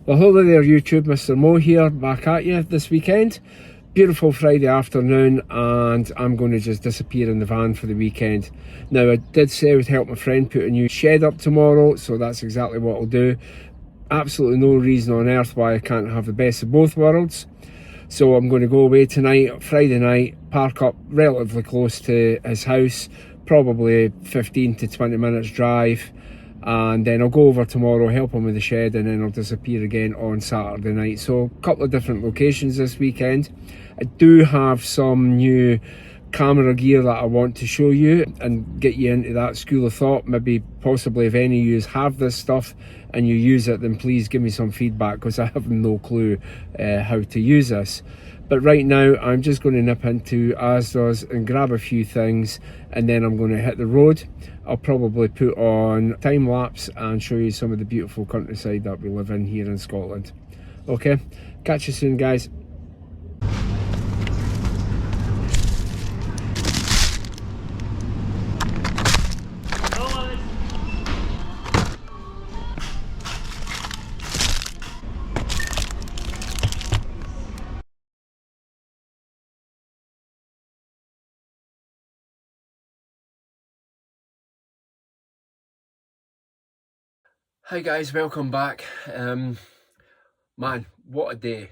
Well, hello there YouTube, Mr. Mo here, back at you this weekend. Beautiful Friday afternoon, and I'm going to just disappear in the van for the weekend. Now, I did say I would help my friend put a new shed up tomorrow, so that's exactly what I'll do. Absolutely no reason on earth why I can't have the best of both worlds. So I'm going to go away tonight, Friday night, park up relatively close to his house, probably 15 to 20 minutes drive, and then I'll go over tomorrow, help him with the shed, and then I'll disappear again on Saturday night. So a couple of different locations this weekend. I do have some new camera gear that I want to show you and get you into that school of thought. Maybe possibly if any of you have this stuff and you use it, then please give me some feedback, because I have no clue how to use this. But right now I'm just going to nip into Asda's and grab a few things, and then I'm going to hit the road. I'll probably put on time lapse and show you some of the beautiful countryside that we live in here in Scotland. Okay, catch you soon guys. Hi guys, welcome back. Man, what a day.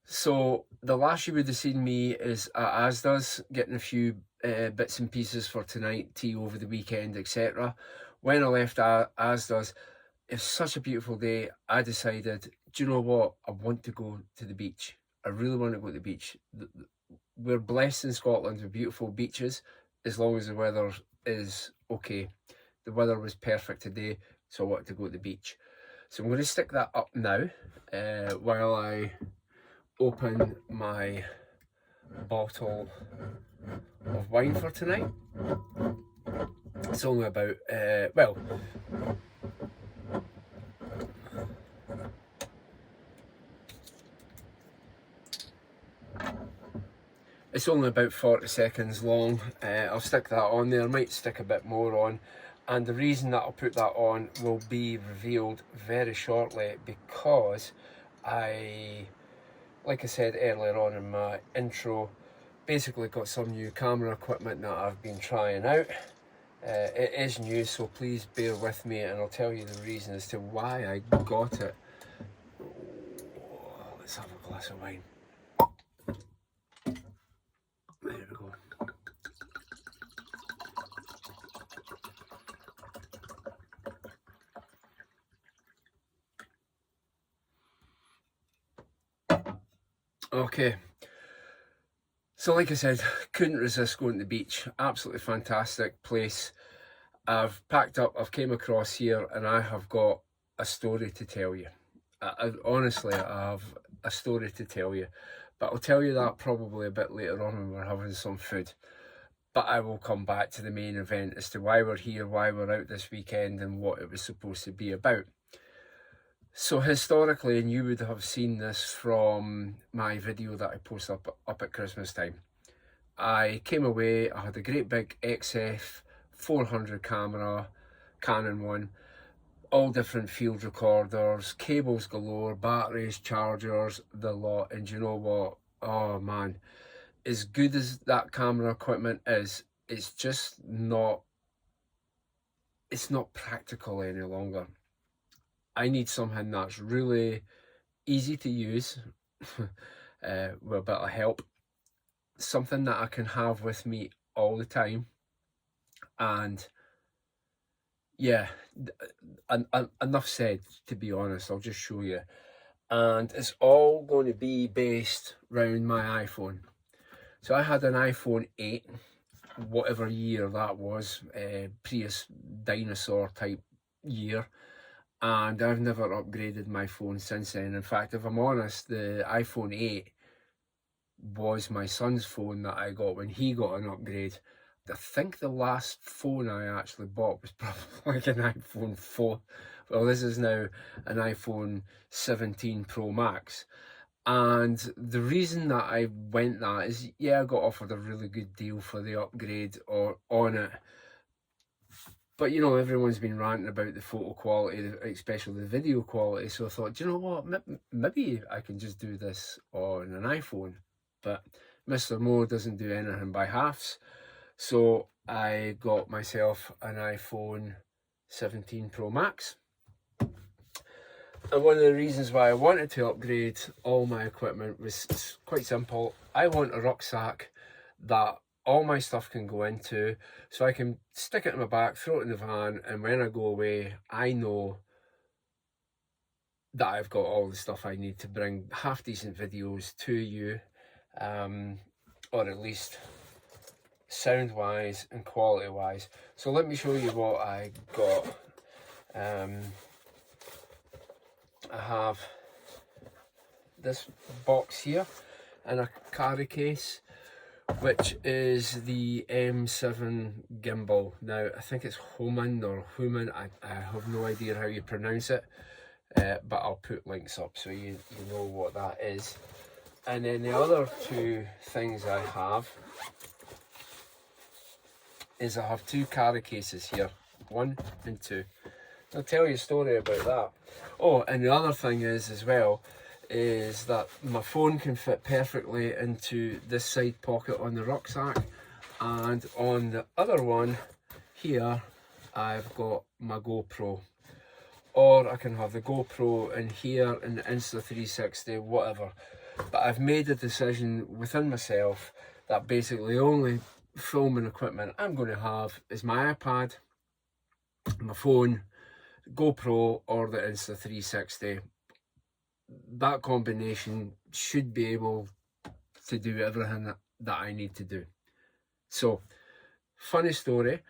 So the last you would have seen me is at Asda's getting a few bits and pieces for tonight, tea over the weekend, etc. When I left Asda's, it's such a beautiful day. I decided, do you know what, I want to go to the beach. I really want to go to the beach. We're blessed in Scotland with beautiful beaches, as long as the weather is okay. The weather was perfect today, so I wanted to go to the beach. So I'm going to stick that up now while I open my bottle of wine for tonight. It's only about, well, it's only about 40 seconds long. I'll stick that on there. I might stick a bit more on. And the reason that I'll put that on will be revealed very shortly, because like I said earlier on in my intro, basically got some new camera equipment that I've been trying out. It is new, so please bear with me, and I'll tell you the reason as to why I got it. Let's have a glass of wine. There we go. Okay, so like I said, couldn't resist going to the beach. Absolutely fantastic place. I've packed up, I've came across here, and I have got a story to tell you. Honestly, I have a story to tell you, but I'll tell you that probably a bit later on when we're having some food. But I will come back to the main event as to why we're here, why we're out this weekend, and what it was supposed to be about. So historically, and you would have seen this from my video that I post up at Christmas time, I came away, I had a great big XF 400 camera, Canon one, all different field recorders, cables galore, batteries, chargers, the lot. And you know what, oh man, as good as that camera equipment is, it's just not, it's not practical any longer. I need something that's really easy to use with a bit of help, something that I can have with me all the time. And yeah, enough said, to be honest. I'll just show you, and it's all going to be based around my iPhone. So I had an iPhone 8, whatever year that was, Prius dinosaur type year, and I've never upgraded my phone since then. In fact, if I'm honest, the iPhone 8 was my son's phone that I got when he got an upgrade. I think the last phone I actually bought was probably like an iPhone 4. Well, this is now an iPhone 17 Pro Max. And the reason that I went that is, yeah, I got offered a really good deal for the upgrade or on it. But you know, everyone's been ranting about the photo quality, especially the video quality, so I thought, do you know what, maybe I can just do this on an iPhone. But Mr. Mo doesn't do anything by halves, so I got myself an iPhone 17 Pro Max. And one of the reasons why I wanted to upgrade all my equipment was quite simple. I want a rucksack that all my stuff can go into, so I can stick it in my back, throw it in the van, and when I go away, I know that I've got all the stuff I need to bring half decent videos to you, or at least sound wise and quality wise. So let me show you what I got. I have this box here and a carry case, which is the M7 gimbal. Now I think it's Homan or Human, I have no idea how you pronounce it, but I'll put links up so you know what that is. And then the other two things I have is I have two carry cases here, 1 and 2. I'll tell you a story about that. Oh, and the other thing is as well, is that my phone can fit perfectly into this side pocket on the rucksack, and on the other one here I've got my GoPro, or I can have the GoPro in here and the Insta360, whatever. But I've made a decision within myself that basically the only filming equipment I'm going to have is my iPad, my phone, GoPro, or the Insta360. That combination should be able to do everything that I need to do. So, funny story,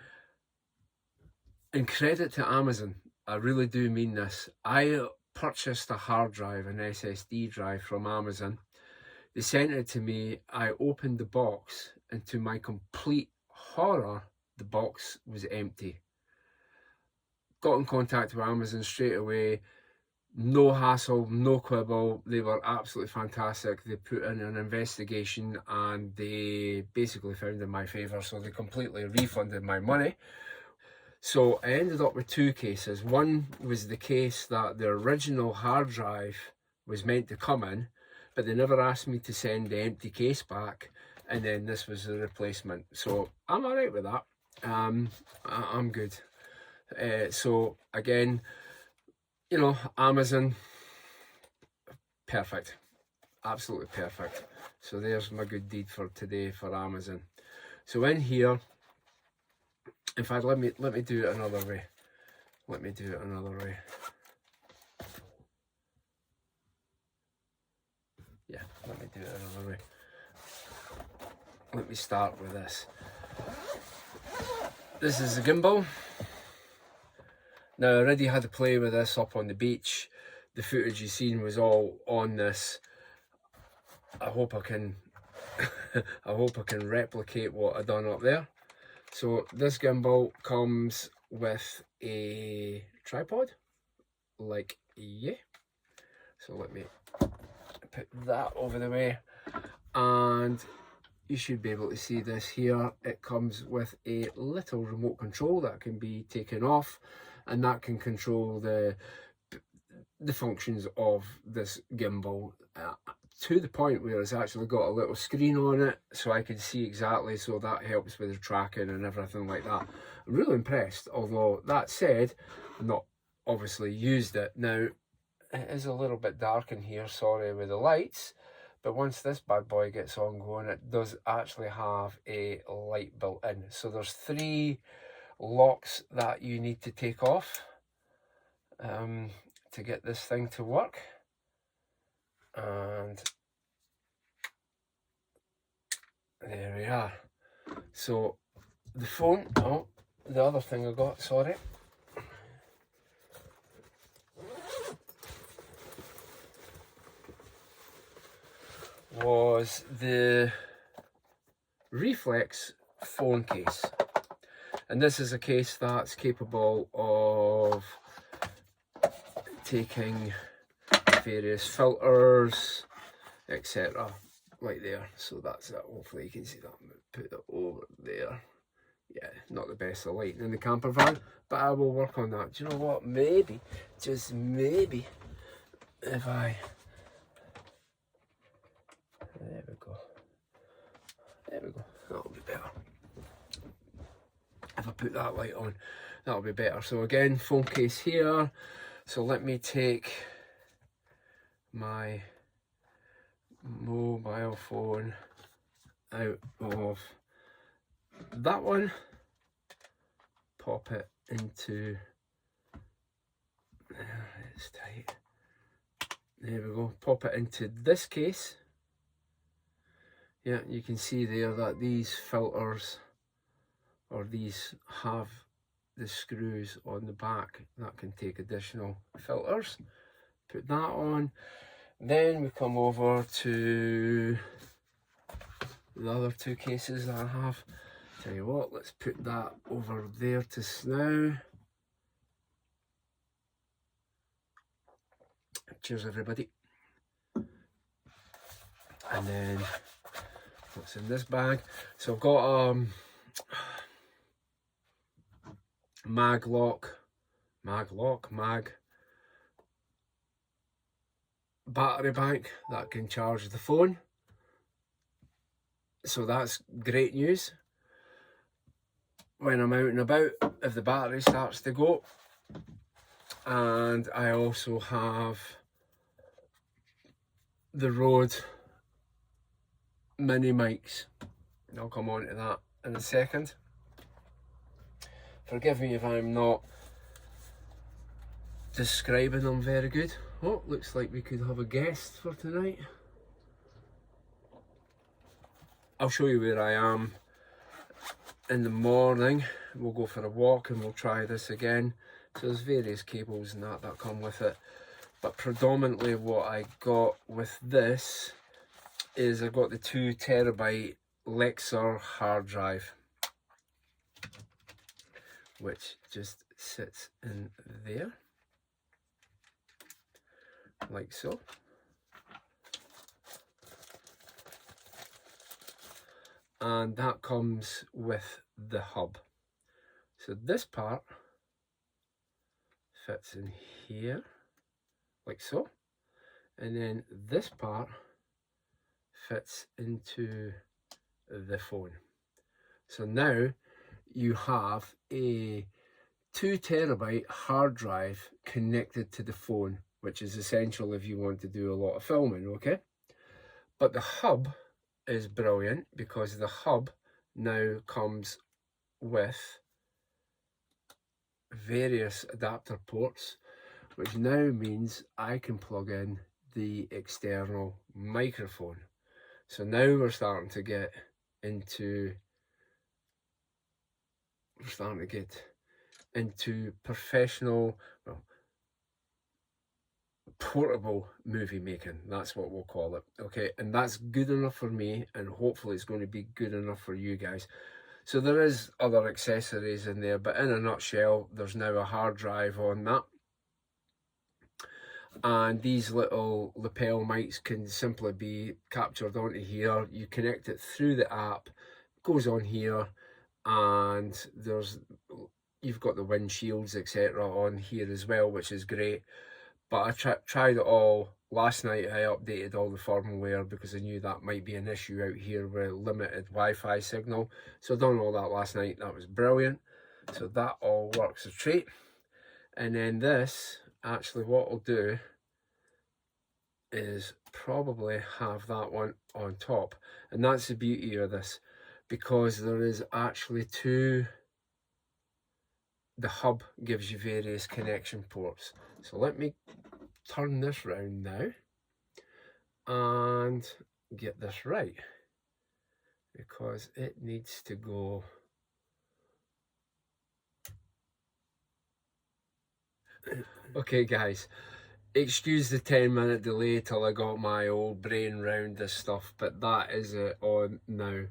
and credit to Amazon, I really do mean this. I purchased a hard drive, an SSD drive from Amazon. They sent it to me, I opened the box, and to my complete horror, the box was empty. Got in contact with Amazon straight away. No hassle, no quibble. They were absolutely fantastic. They put in an investigation and they basically found in my favour, so they completely refunded my money. So I ended up with two cases. One was the case that the original hard drive was meant to come in, but they never asked me to send the empty case back, and then this was the replacement. So I'm alright with that. I'm good. So again, you know, Amazon, perfect, absolutely perfect. So there's my good deed for today for Amazon. So in here, in fact, let me do it another way. Let me do it another way. Yeah, let me do it another way. Let me start with this. This is the gimbal. Now I already had to play with this up on the beach. The footage you've seen was all on this. I hope I can I hope I can replicate what I done up there. So this gimbal comes with a tripod, like yeah. So let me put that over the way, and you should be able to see this here. It comes with a little remote control that can be taken off, and that can control the functions of this gimbal to the point where it's actually got a little screen on it so I can see exactly, so that helps with the tracking and everything like that. I'm really impressed, although that said, I've not obviously used it. Now it is a little bit dark in here, sorry, with the lights, but once this bad boy gets on going, it does actually have a light built in. So there's 3 locks that you need to take off to get this thing to work. And there we are. So the phone, oh, the other thing I got, sorry, was the reflex phone case. And this is a case that's capable of taking various filters, etc. like there. So that's it. Hopefully you can see that. Put it over there. yeah, not the best of lighting in the camper van, but I will work on that. Do you know what? Maybe, just maybe, if I, there we go, that'll be better. If I put that light on, that'll be better. So again, phone case here. So let me take my mobile phone out of that one, pop it into, it's tight, there we go, pop it into this case. Yeah, you can see there that these filters, or these have the screws on the back that can take additional filters. Put that on. Then we come over to the other two cases that I have. Tell you what, let's put that over there to snow. Cheers everybody. And then what's in this bag? So I've got mag battery bank that can charge the phone. So that's great news when I'm out and about if the battery starts to go. And I also have the Rode mini mics. I'll come on to that in a second. Forgive me if I'm not describing them very good. Oh, looks like we could have a guest for tonight. I'll show you where I am in the morning. We'll go for a walk and we'll try this again. So there's various cables and that come with it. But predominantly what I got with this is I got the 2 terabyte Lexar hard drive, which just sits in there, like so. And that comes with the hub. So this part fits in here, like so. And then this part fits into the phone. So now you have a 2 terabyte hard drive connected to the phone, which is essential if you want to do a lot of filming, okay? But the hub is brilliant because the hub now comes with various adapter ports, which now means I can plug in the external microphone. So now we're starting to get into professional, well, portable movie making. That's what we'll call it, okay? And that's good enough for me, and hopefully it's going to be good enough for you guys. So there is other accessories in there, but in a nutshell, there's now a hard drive on that. And these little lapel mics can simply be captured onto here. You connect it through the app, goes on here, and you've got the windshields, etc. on here as well, which is great. But I tried it all last night. I updated all the firmware because I knew that might be an issue out here with limited Wi-Fi signal. So I've done all that last night. That was brilliant. So that all works a treat. And then this, actually what I'll do is probably have that one on top. And that's the beauty of this, because there is actually the hub gives you various connection ports. So let me turn this round now and get this right, because it needs to go okay guys, excuse the 10-minute delay till I got my old brain round this stuff, but that is it on now.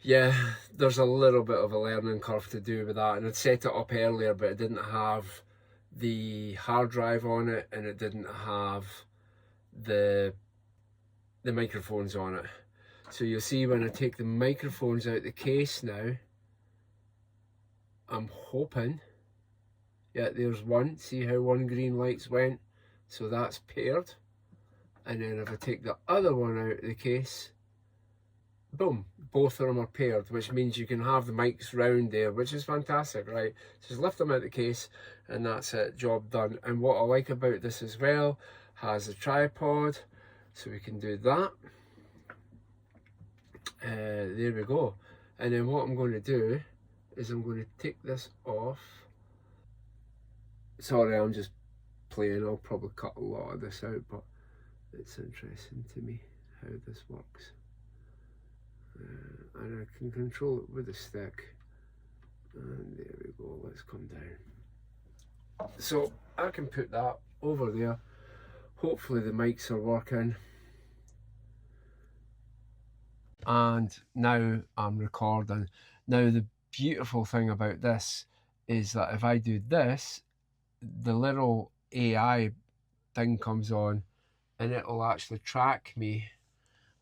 Yeah, there's a little bit of a learning curve to do with that, and I'd set it up earlier, but it didn't have the hard drive on it, and it didn't have the microphones on it. So you'll see when I take the microphones out the case now, I'm hoping, yeah, there's one, see how one green light's went, so that's paired. And then if I take the other one out of the case, boom, both of them are paired, which means you can have the mics round there, which is fantastic, right? Just lift them out of the case and that's it, job done. And what I like about this as well, has a tripod, so we can do that. There we go. And then what I'm going to do is I'm going to take this off. Sorry, I'm just playing. I'll probably cut a lot of this out, but it's interesting to me how this works. And I can control it with a stick. And there we go, let's come down. So I can put that over there. Hopefully the mics are working. And now I'm recording. Now the beautiful thing about this is that if I do this, the little AI thing comes on and it'll actually track me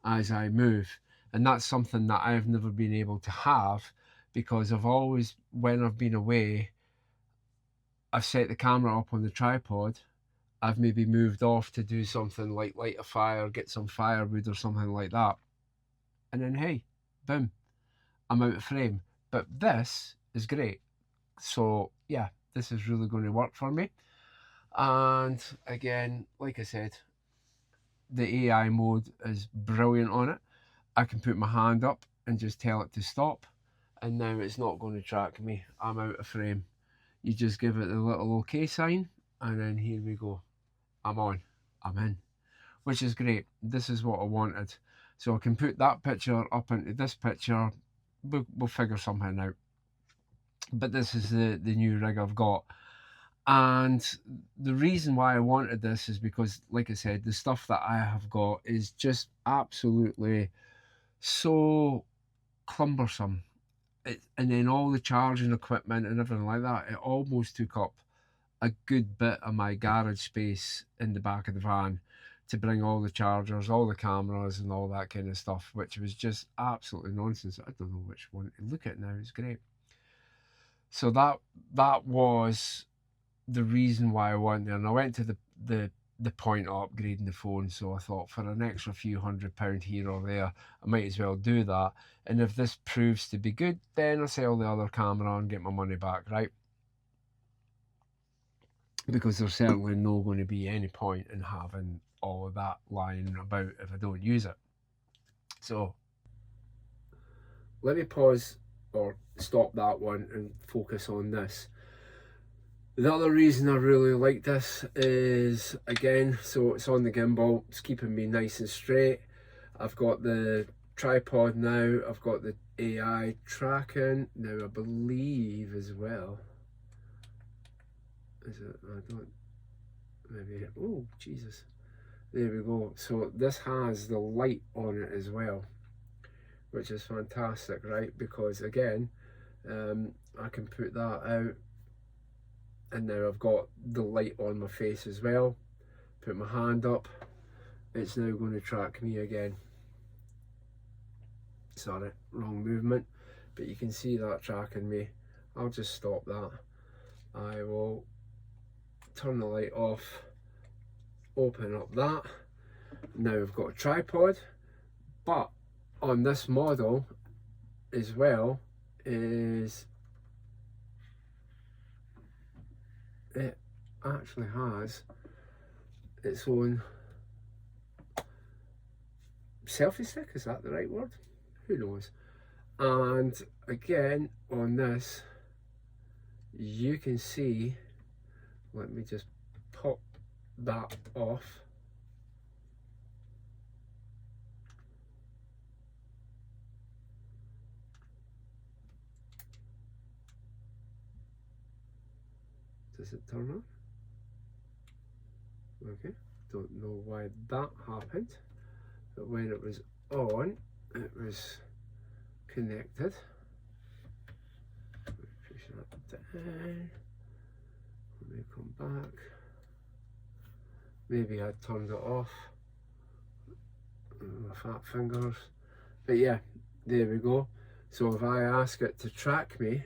as I move. And that's something that I've never been able to have, because I've always, when I've been away, I've set the camera up on the tripod, I've maybe moved off to do something like light a fire, get some firewood or something like that, and then hey, boom, I'm out of frame. But this is great. So yeah, this is really going to work for me. And again, like I said, the AI mode is brilliant on it. I can put my hand up and just tell it to stop, and now it's not going to track me. I'm out of frame. You just give it the little OK sign, and then here we go. I'm on. I'm in. Which is great. This is what I wanted. So I can put that picture up into this picture. We'll figure something out. But this is the new rig I've got. And the reason why I wanted this is because, like I said, the stuff that I have got is just absolutely so cumbersome. And then all the charging equipment and everything like that, it almost took up a good bit of my garage space in the back of the van to bring all the chargers, all the cameras and all that kind of stuff, which was just absolutely nonsense. I don't know which one to look at now. It's great. So that was the reason why I went there. And I went to the point of upgrading the phone, so I thought for an extra few £100 here or there, I might as well do that. And if this proves to be good, then I'll sell the other camera and get my money back, right? Because there's certainly not going to be any point in having all of that lying about if I don't use it. So let me pause or stop that one and focus on this. The other reason I really like this is, again, so it's on the gimbal, it's keeping me nice and straight. I've got the tripod now, I've got the AI tracking. Now I believe as well, is it, I don't, maybe, oh Jesus, there we go. So this has the light on it as well, which is fantastic, right? Because again, I can put that out, and now I've got the light on my face as well. Put my hand up, it's now going to track me again. Sorry, wrong movement, but you can see that tracking me. I'll just stop that. I will turn the light off, open up that. Now I've got a tripod, but on this model as well is it actually has its own selfie stick. Is that the right word? Who knows? And again, on this, you can see, let me just pop that off. Does it turn on? Okay, don't know why that happened, but when it was on, it was connected. Push that down. Let me come back. Maybe I turned it off. My fat fingers. But yeah, there we go. So if I ask it to track me,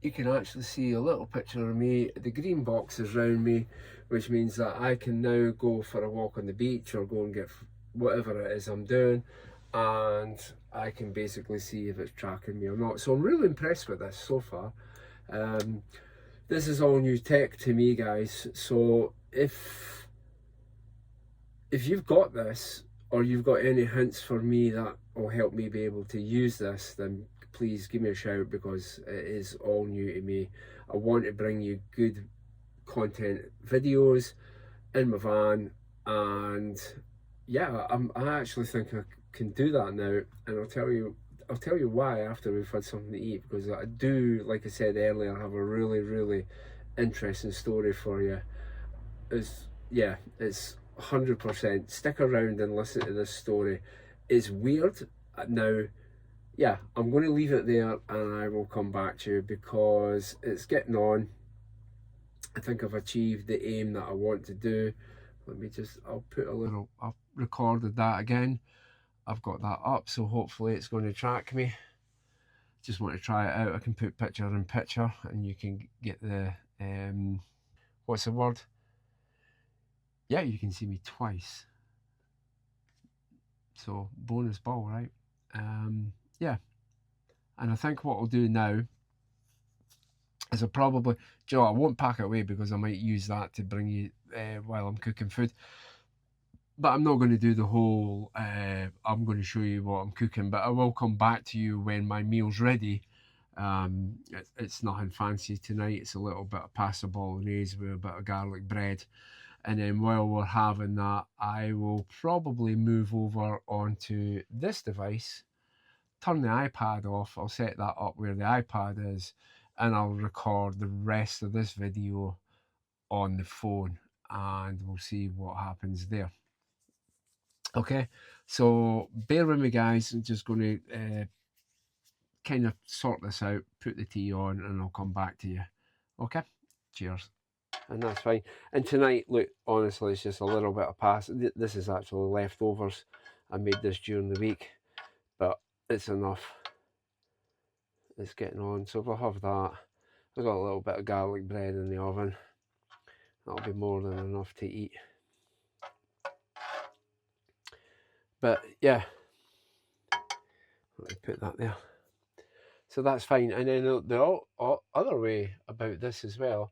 you can actually see a little picture of me. The green box is round me, which means that I can now go for a walk on the beach or go and get whatever it is I'm doing, and I can basically see if it's tracking me or not. So I'm really impressed with this so far. This is all new tech to me, guys. So if you've got this, or you've got any hints for me that will help me be able to use this, then please give me a shout, because it is all new to me. I want to bring you good content videos in my van, and yeah, I actually think I can do that now, and I'll tell you why after we've had something to eat, because I do, like I said earlier, have a really interesting story for you. It's 100%. Stick around and listen to this story. It's weird. Now, yeah, I'm going to leave it there and I will come back to you, because it's getting on. I think I've achieved the aim that I want to do. I've recorded that again. I've got that up, so hopefully it's going to track me. Just want to try it out. I can put picture in picture and you can get the, what's the word? Yeah, you can see me twice. So bonus ball, right? Yeah. And I think what I'll do now is I won't pack it away, because I might use that to bring you while I'm cooking food. But I'm not going to do the whole, I'm going to show you what I'm cooking, but I will come back to you when my meal's ready. It's nothing fancy tonight. It's a little bit of pasta bolognese with a bit of garlic bread. And then while we're having that, I will probably move over onto this device, turn the iPad off. I'll set that up where the iPad is, and I'll record the rest of this video on the phone, and we'll see what happens there. Okay, so bear with me, guys. I'm just going to kind of sort this out, put the tea on, and I'll come back to you. Okay, cheers. And that's fine. And tonight, look, honestly, it's just a little bit of pasta. This is actually leftovers. I made this during the week, but it's enough. It's getting on. So we'll have that. I've got a little bit of garlic bread in the oven. That'll be more than enough to eat. But yeah, let me put that there. So that's fine. And then the other way about this as well.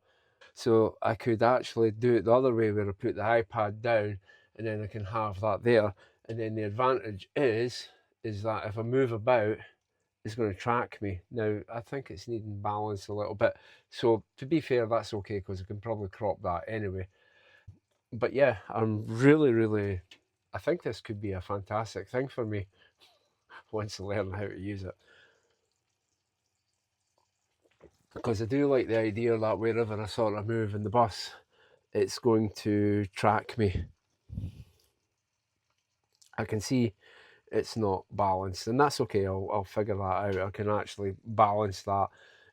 So I could actually do it the other way, where I put the iPad down and then I can have that there. And then the advantage is that if I move about, it's going to track me. Now, I think it's needing balance a little bit. So to be fair, that's okay, because I can probably crop that anyway. But yeah, I'm really, I think this could be a fantastic thing for me once I learn how to use it. Because I do like the idea that wherever I sort of move in the bus, it's going to track me. I can see it's not balanced, and that's okay. I'll figure that out. I can actually balance that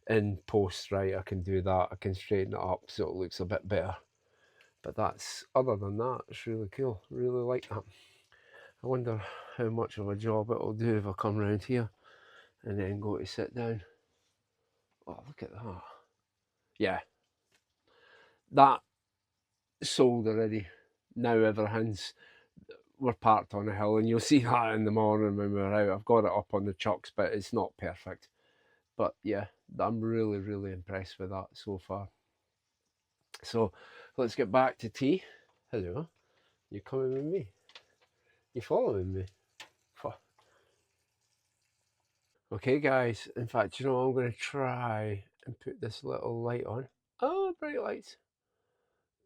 in post, right? I can do that. I can straighten it up so it looks a bit better. But that's, other than that, it's really cool. Really like that. I wonder how much of a job it'll do if I come round here and then go to sit down. Oh, look at that. Yeah. That sold already. Now everything's, we're parked on a hill, and you'll see that in the morning when we're out. I've got it up on the chucks, but it's not perfect. But yeah, I'm really impressed with that so far. So let's get back to tea. Hello, you coming with me? You following me? Okay, guys. In fact, you know, I'm going to try and put this little light on. Oh, bright lights.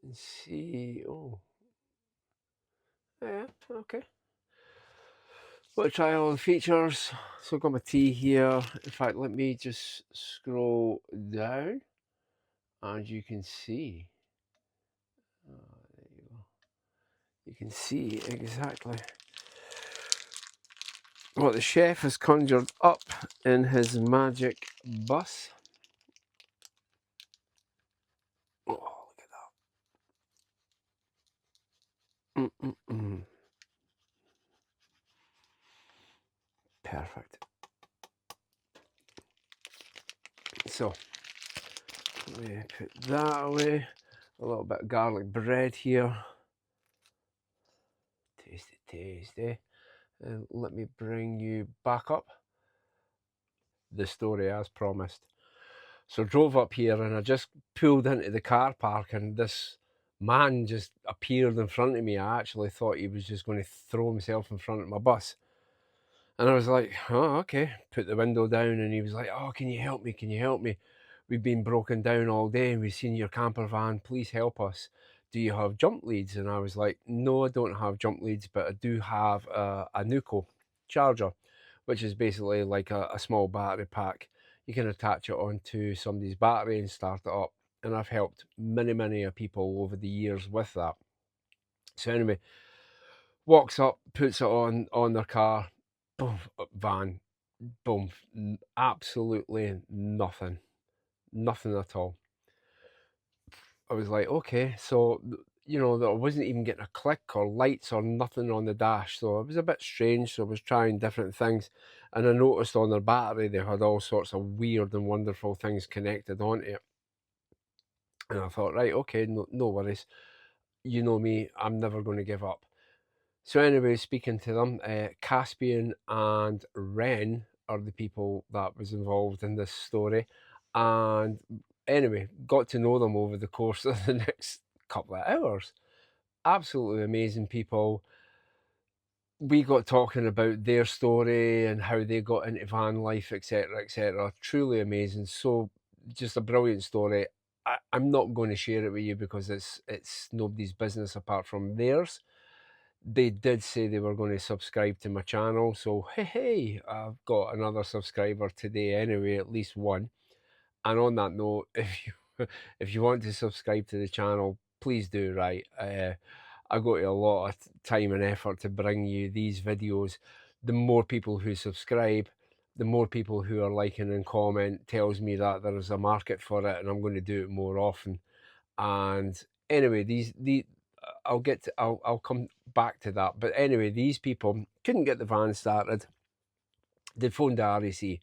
And see. Oh, yeah. Okay. Want to try all the features. So I've got my tea here. In fact, let me just scroll down, and you can see. Oh, there you go. You can see exactly what the chef has conjured up in his magic bus. Oh, look at that. Perfect. So Let me put that away. A little bit of garlic bread here. Tasty, tasty. And let me bring you back up. The story as promised. So drove up here and I just pulled into the car park and this man just appeared in front of me. I actually thought he was just going to throw himself in front of my bus. And I was like, oh, okay. Put the window down and he was like, oh, can you help me? Can you help me? We've been broken down all day and we've seen your camper van. Please help us. Do you have jump leads? And I was like, no, I don't have jump leads, but I do have a Nuco charger, which is basically like a small battery pack. You can attach it onto somebody's battery and start it up. And I've helped many people over the years with that. So anyway, walks up, puts it on their car, boom, van, boom, absolutely nothing at all. I was like, okay, so you know, I wasn't even getting a click or lights or nothing on the dash, so it was a bit strange. So I was trying different things, and I noticed on their battery they had all sorts of weird and wonderful things connected onto it. And I thought, right, okay, no worries. You know me, I'm never going to give up. So anyway, speaking to them, Caspian and Ren are the people that was involved in this story. And anyway, got to know them over the course of the next couple of hours. Absolutely amazing people. We got talking about their story and how they got into van life, etc., etc. Truly amazing. So just a brilliant story. I'm not going to share it with you because it's nobody's business apart from theirs. They did say they were going to subscribe to my channel, so hey, I've got another subscriber today anyway, at least one. And on that note, if you want to subscribe to the channel, please do. Right, I go to a lot of time and effort to bring you these videos. The more people who subscribe, the more people who are liking and comment tells me that there is a market for it, and I'm going to do it more often. And anyway, I'll come back to that. But anyway, these people couldn't get the van started. They phoned the RAC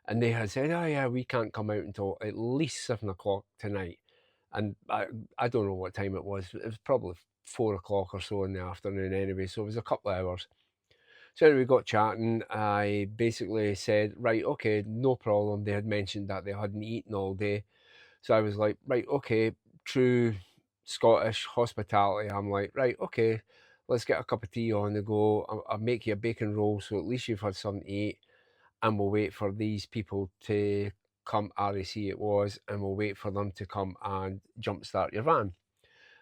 and they had said, oh yeah, we can't come out until at least 7 o'clock tonight. And I don't know what time it was. It was probably 4 o'clock or so in the afternoon anyway. So it was a couple of hours. So anyway, we got chatting. I basically said, right, okay, no problem. They had mentioned that they hadn't eaten all day. So I was like, right, okay, true Scottish hospitality. I'm like, right, okay, let's get a cup of tea on the go. I'll make you a bacon roll so at least you've had something to eat. And we'll wait for these people to come, RAC it was, and we'll wait for them to come and jumpstart your van.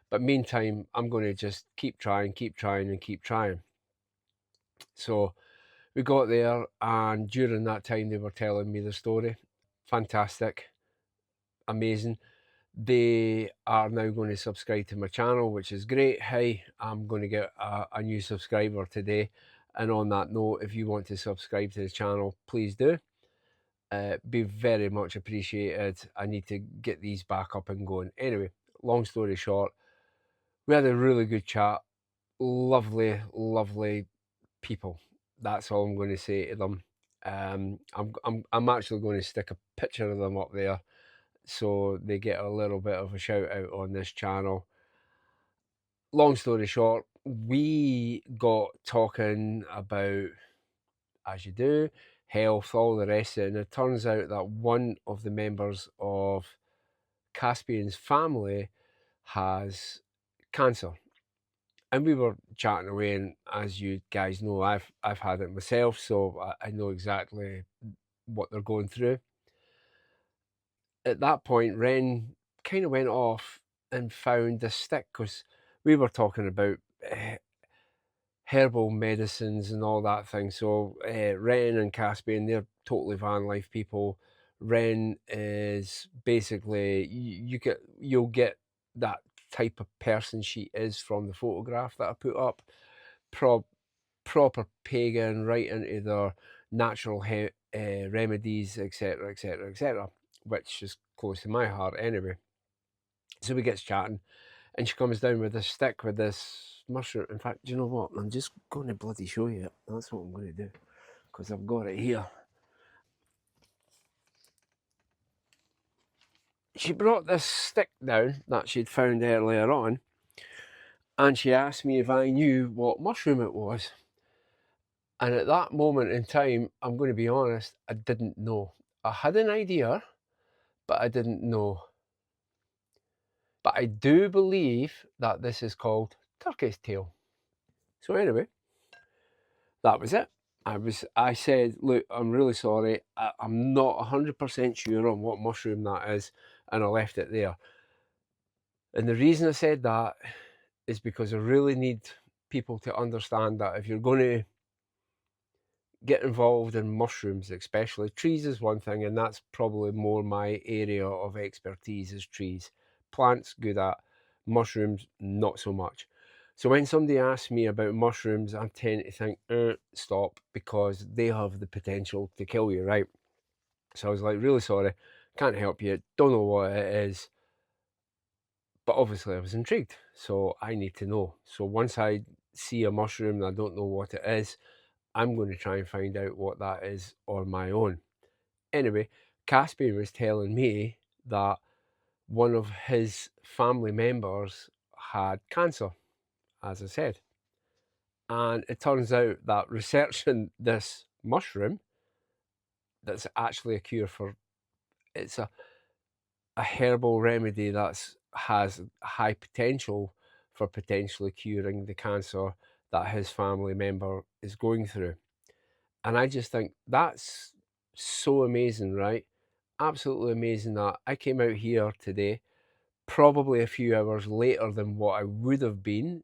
But meantime, I'm going to just keep trying, and keep trying. So we got there, and during that time, they were telling me the story. Fantastic, amazing. They are now going to subscribe to my channel, which is great. Hey, I'm going to get a new subscriber today. And on that note, if you want to subscribe to the channel, please do. Be very much appreciated. I need to get these back up and going. Anyway, long story short, we had a really good chat. Lovely, lovely people. That's all I'm going to say to them. I'm actually going to stick a picture of them up there so they get a little bit of a shout out on this channel. Long story short, we got talking about, as you do, health, all the rest of it, and it turns out that one of the members of Caspian's family has cancer. And we were chatting away, and as you guys know, I've had it myself, so I know exactly what they're going through. At that point, Ren kind of went off and found a stick because we were talking about herbal medicines and all that thing. So Ren and Caspian, they're totally van life people. Ren is basically you'll get that type of person she is from the photograph that I put up. Proper pagan, right into their natural remedies, etc., etc., etc., which is close to my heart anyway. So we get chatting, and she comes down with this stick with this mushroom. In fact, do you know what? I'm just going to bloody show you it. That's what I'm going to do, because I've got it here. she brought this stick down that she'd found earlier on, and she asked me if I knew what mushroom it was. And at that moment in time, I'm going to be honest, I didn't know. I had an idea, but I didn't know. But I do believe that this is called turkey's tail. So anyway, that was it. I said, look, I'm really sorry. I'm not 100% sure on what mushroom that is, and I left it there. And the reason I said that is because I really need people to understand that if you're going to get involved in mushrooms, especially trees is one thing, and that's probably more my area of expertise is trees. Plants, good at. Mushrooms, not so much. So when somebody asks me about mushrooms, I tend to think, stop, because they have the potential to kill you, right? So I was like, really sorry, can't help you, don't know what it is. But obviously I was intrigued, so I need to know. So once I see a mushroom and I don't know what it is, I'm going to try and find out what that is on my own. Anyway, Caspian was telling me that one of his family members had cancer, as I said. And it turns out that researching this mushroom, that's actually a cure for, it's a herbal remedy that has high potential for potentially curing the cancer that his family member is going through. And I just think that's so amazing, right? Absolutely amazing that I came out here today, probably a few hours later than what I would have been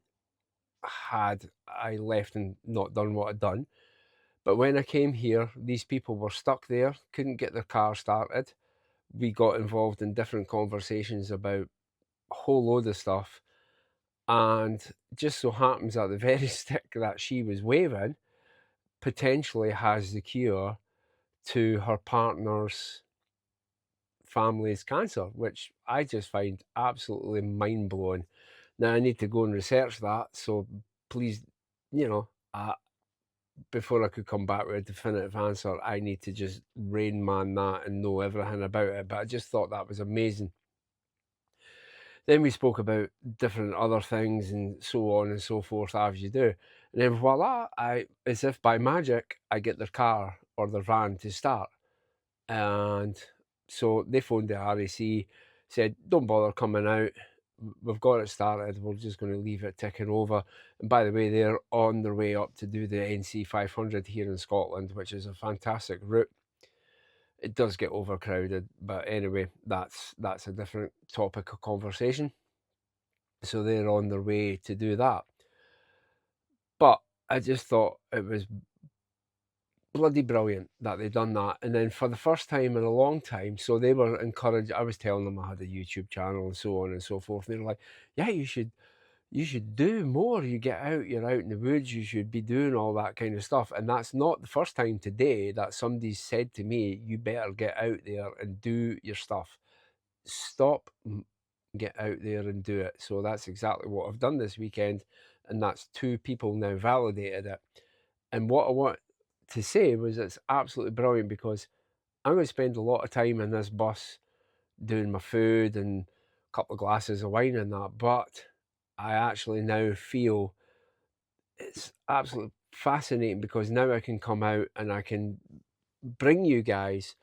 had I left and not done what I'd done. But when I came here, these people were stuck there, couldn't get their car started. We got involved in different conversations about a whole load of stuff. And just so happens that the very stick that she was waving potentially has the cure to her partner's family's cancer, which I just find absolutely mind blowing. Now I need to go and research that, so please, you know, before I could come back with a definitive answer, I need to just rain man that and know everything about it. But I just thought that was amazing. Then we spoke about different other things and so on and so forth, as you do. And then voila, as if by magic, I get their car or their van to start. And so they phoned the RAC, said, don't bother coming out. We've got it started. We're just going to leave it ticking over. And by the way, they're on their way up to do the NC 500 here in Scotland, which is a fantastic route. It does get overcrowded, but anyway, that's a different topic of conversation. So they're on their way to do that. But I just thought it was bloody brilliant that they'd done that. And then for the first time in a long time, so they were encouraged. I was telling them I had a YouTube channel and so on and so forth. And they were like, yeah, you should do more. You get out, you're out in the woods, you should be doing all that kind of stuff. And that's not the first time today that somebody's said to me, you better get out there and do your stuff. Stop, get out there and do it. So that's exactly what I've done this weekend. And that's 2 people now validated it. And what I want to say was it's absolutely brilliant, because I'm going to spend a lot of time in this bus doing my food and a couple of glasses of wine and that, but I actually now feel it's absolutely fascinating, because now I can come out and I can bring you guys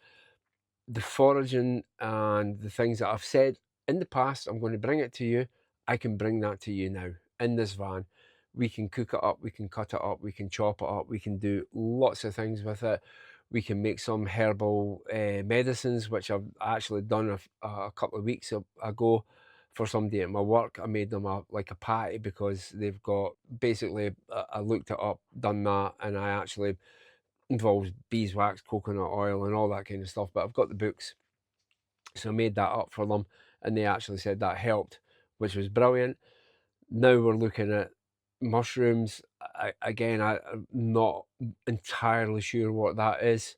the foraging and the things that I've said in the past. I'm going to bring it to you. I can bring that to you now in this van. We can cook it up, we can cut it up, we can chop it up, we can do lots of things with it. We can make some herbal medicines, which I've actually done a couple of weeks ago for somebody at my work. I made them like a patty, because they've got basically, I looked it up, done that, and I actually involves beeswax, coconut oil, and all that kind of stuff. But I've got the books, so I made that up for them, and they actually said that helped, which was brilliant. Now we're looking at mushrooms. I'm not entirely sure what that is.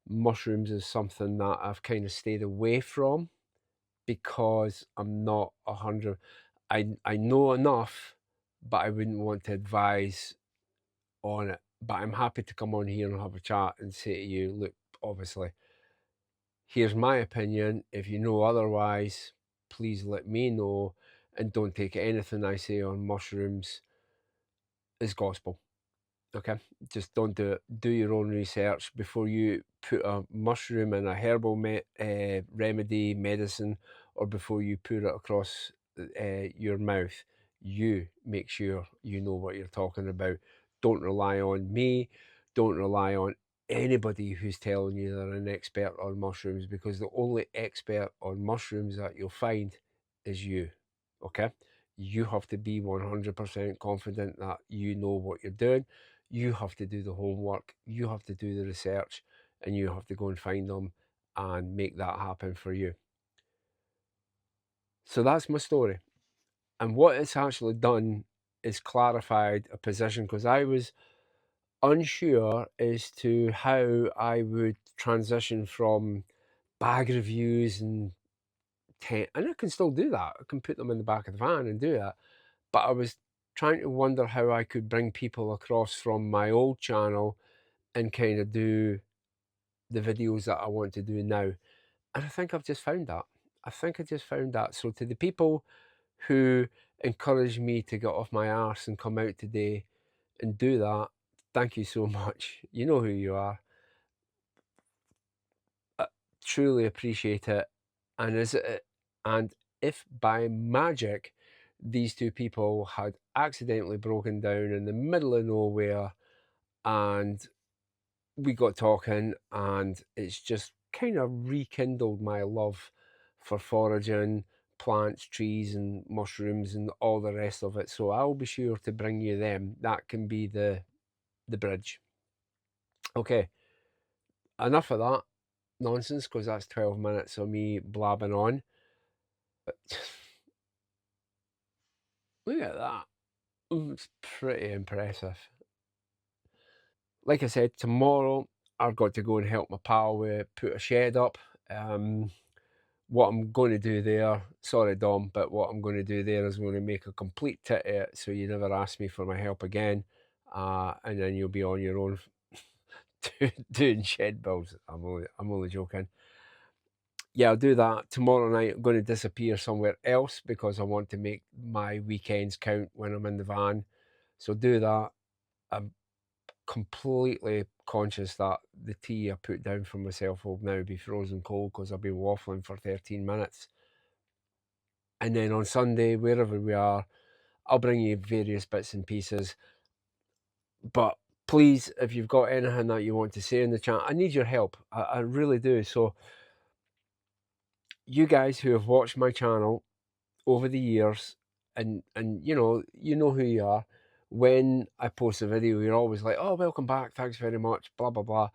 Mushrooms is something that I've kind of stayed away from, because I'm not 100. I know enough, but I wouldn't want to advise on it. But I'm happy to come on here and have a chat and say to you, look, obviously, Here's my opinion. If you know otherwise, please let me know, and don't take anything I say on mushrooms as gospel. Okay, just don't do it. Do your own research before you put a mushroom in a herbal remedy medicine, or before you put it across your mouth. You make sure you know what you're talking about. Don't rely on me. Don't rely on anybody who's telling you they're an expert on mushrooms, because the only expert on mushrooms that you'll find is you. Okay, you have to be 100% confident that you know what you're doing. You have to do the homework, you have to do the research, and you have to go and find them and make that happen for you. So that's my story. And what it's actually done is clarified a position, because I was unsure as to how I would transition from bag reviews and tent, and I can still do that. I can put them in the back of the van and do that. But I was trying to wonder how I could bring people across from my old channel and kind of do the videos that I want to do now. And I think I've just found that. I think I just found that. So to the people who encouraged me to get off my arse and come out today and do that, thank you so much. You know who you are. I truly appreciate it. And is it and if by magic these two people had accidentally broken down in the middle of nowhere, and we got talking, and it's just kind of rekindled my love for foraging, plants, trees, and mushrooms, and all the rest of it. So I'll be sure to bring you them. That can be the bridge. Okay, enough of that nonsense, because that's 12 minutes of me blabbing on. Look at that. It's pretty impressive. Like I said, tomorrow I've got to go and help my pal put a shed up. What I'm going to do there, sorry Dom, but what I'm going to do there is I'm going to make a complete tit of it, so you never ask me for my help again, and then you'll be on your own doing shed builds. I'm only joking. Yeah, I'll do that tomorrow night. I'm going to disappear somewhere else because I want to make my weekends count when I'm in the van. So do that. I'm completely conscious that the tea I put down for myself will now be frozen cold because I've been waffling for 13 minutes. And then on Sunday, wherever we are, I'll bring you various bits and pieces. But please, if you've got anything that you want to say in the chat, I need your help. I really do. So, you guys who have watched my channel over the years, and you know who you are. When I post a video, you're always like, "Oh, welcome back, thanks very much," blah blah blah.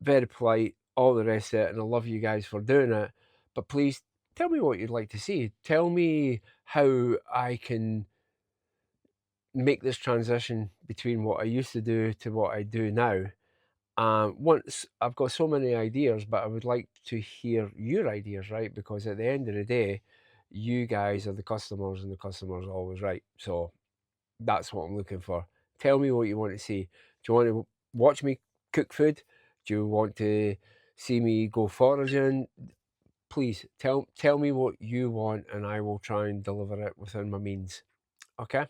Very polite, all the rest of it, and I love you guys for doing it. But please tell me what you'd like to see. Tell me how I can make this transition between what I used to do to what I do now. Once I've got so many ideas, but I would like to hear your ideas, right? Because at the end of the day, you guys are the customers, and the customers are always right. So that's what I'm looking for. Tell me what you want to see. Do you want to watch me cook food? Do you want to see me go foraging? Please tell me what you want, and I will try and deliver it within my means. Okay?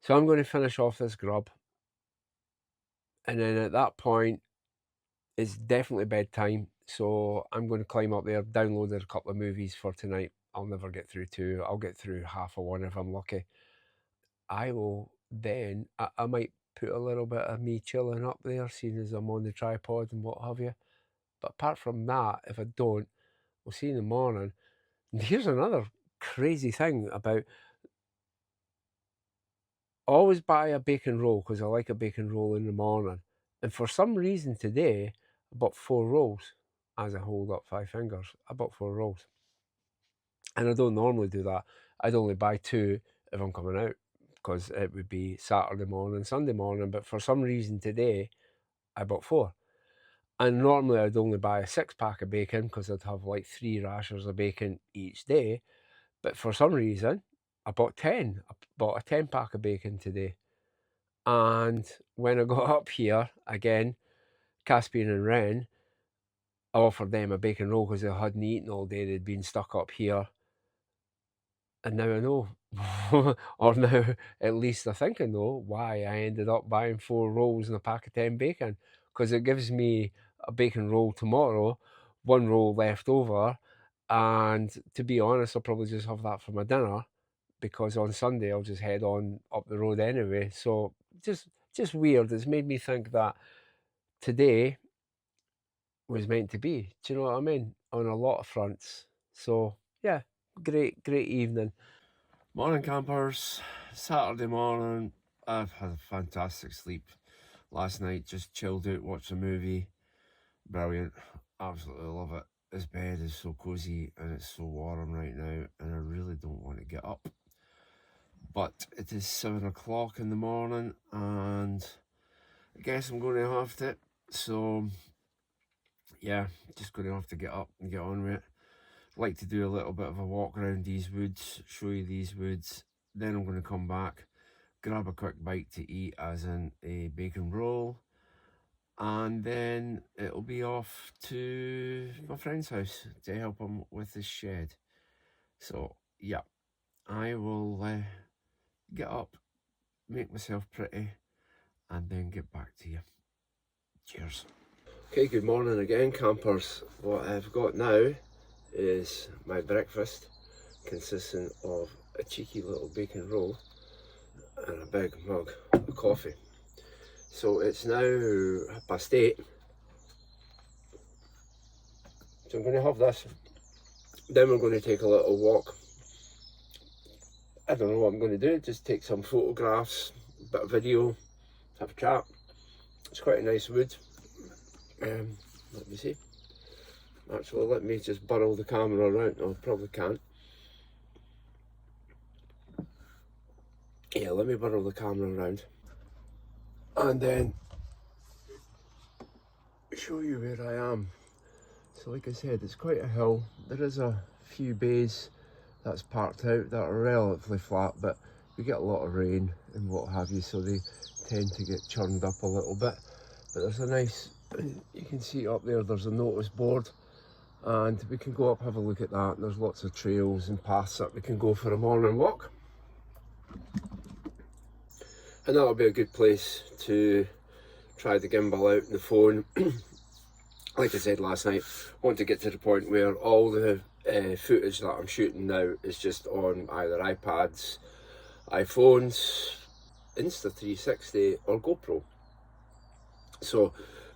So I'm going to finish off this grub, and then at that point, it's definitely bedtime. So I'm going to climb up there, download a couple of movies for tonight. I'll never get through two. I'll get through half of one if I'm lucky. I will then, I might put a little bit of me chilling up there, seeing as I'm on the tripod and what have you. But apart from that, if I don't, we'll see in the morning. And here's another crazy thing about, always buy a bacon roll because I like a bacon roll in the morning. And for some reason today, I bought 4 rolls. As I hold up 5 fingers, I bought 4 rolls. And I don't normally do that. I'd only buy 2 if I'm coming out, because it would be Saturday morning, Sunday morning. But for some reason today, I bought 4. And normally I'd only buy a 6-pack of bacon because I'd have like 3 rashers of bacon each day. But for some reason, I bought 10. I bought a 10-pack of bacon today. And when I got up here, again, Caspian and Wren, I offered them a bacon roll because they hadn't eaten all day. They'd been stuck up here. And now I know, or now at least I think I know why I ended up buying 4 rolls and a pack of 10 bacon. Because it gives me a bacon roll tomorrow, 1 roll left over. And to be honest, I'll probably just have that for my dinner, because on Sunday I'll just head on up the road anyway. So just weird. It's made me think that today was meant to be. Do you know what I mean? On a lot of fronts. So yeah, great evening. Morning, campers. Saturday morning. I've had a fantastic sleep last night. Just chilled out, watched a movie. Brilliant. Absolutely love it. This bed is so cozy and it's so warm right now, and I really don't want to get up. But it is 7 o'clock in the morning, and I guess I'm going to have to. So, yeah, just going to have to get up and get on with it. Like to do a little bit of a walk around these woods, show you these woods. Then I'm going to come back, grab a quick bite to eat, as in a bacon roll, and then it'll be off to my friend's house to help him with his shed. So yeah, I will get up, make myself pretty, and then get back to you. Cheers. Okay, good morning again, campers. What I've got now is my breakfast, consisting of a cheeky little bacon roll and a big mug of coffee. So it's now 8:30. So I'm going to have this. Then we're going to take a little walk. I don't know what I'm going to do, just take some photographs, a bit of video, have a chat. It's quite a nice wood. Let me see. Actually, let me just burrow the camera around. No, I probably can't. Yeah, let me burrow the camera around. And then show you where I am. So like I said, it's quite a hill. There is a few bays that's parked out that are relatively flat, but we get a lot of rain and what have you, so they tend to get churned up a little bit. But there's a nice, you can see up there, there's a notice board, and we can go up, have a look at that. There's lots of trails and paths that we can go for a morning walk. And that'll be a good place to try the gimbal out and the phone. Like I said last night, I want to get to the point where all the footage that I'm shooting now is just on either iPads, iPhones, Insta360 or GoPro. So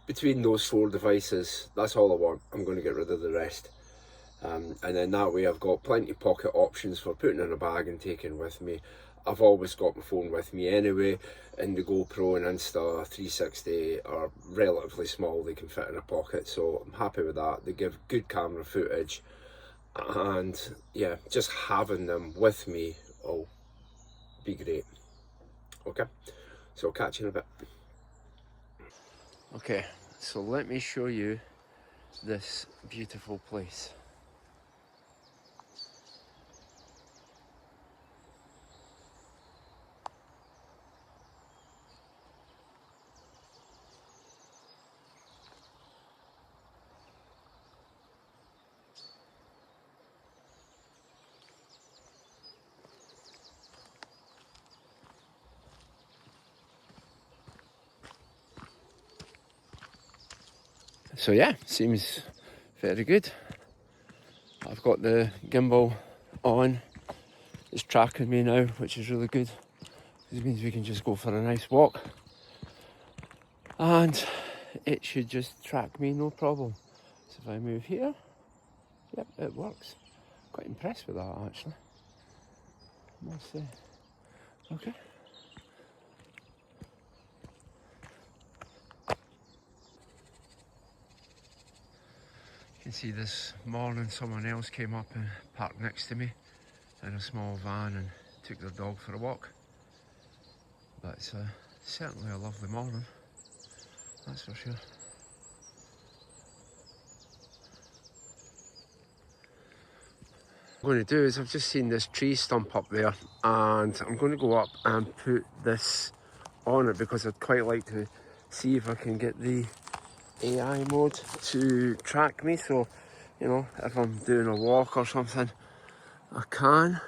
between those 4 devices, that's all I want. I'm going to get rid of the rest. And then that way I've got plenty of pocket options for putting in a bag and taking with me. I've always got my phone with me anyway, and the GoPro and Insta360 are relatively small, they can fit in a pocket, so I'm happy with that. They give good camera footage, and yeah, just having them with me will be great. Okay, so I'll catch you in a bit. Okay, so let me show you this beautiful place. So yeah, seems very good. I've got the gimbal on, it's tracking me now, which is really good. This means we can just go for a nice walk and it should just track me no problem. So if I move here, yep, it works. Quite impressed with that actually, I must say. Okay. You can see this morning someone else came up and parked next to me in a small van and took their dog for a walk. But it's certainly a lovely morning, that's for sure. What I'm going to do is, I've just seen this tree stump up there, and I'm going to go up and put this on it because I'd quite like to see if I can get the AI mode to track me, so you know, if I'm doing a walk or something, I can.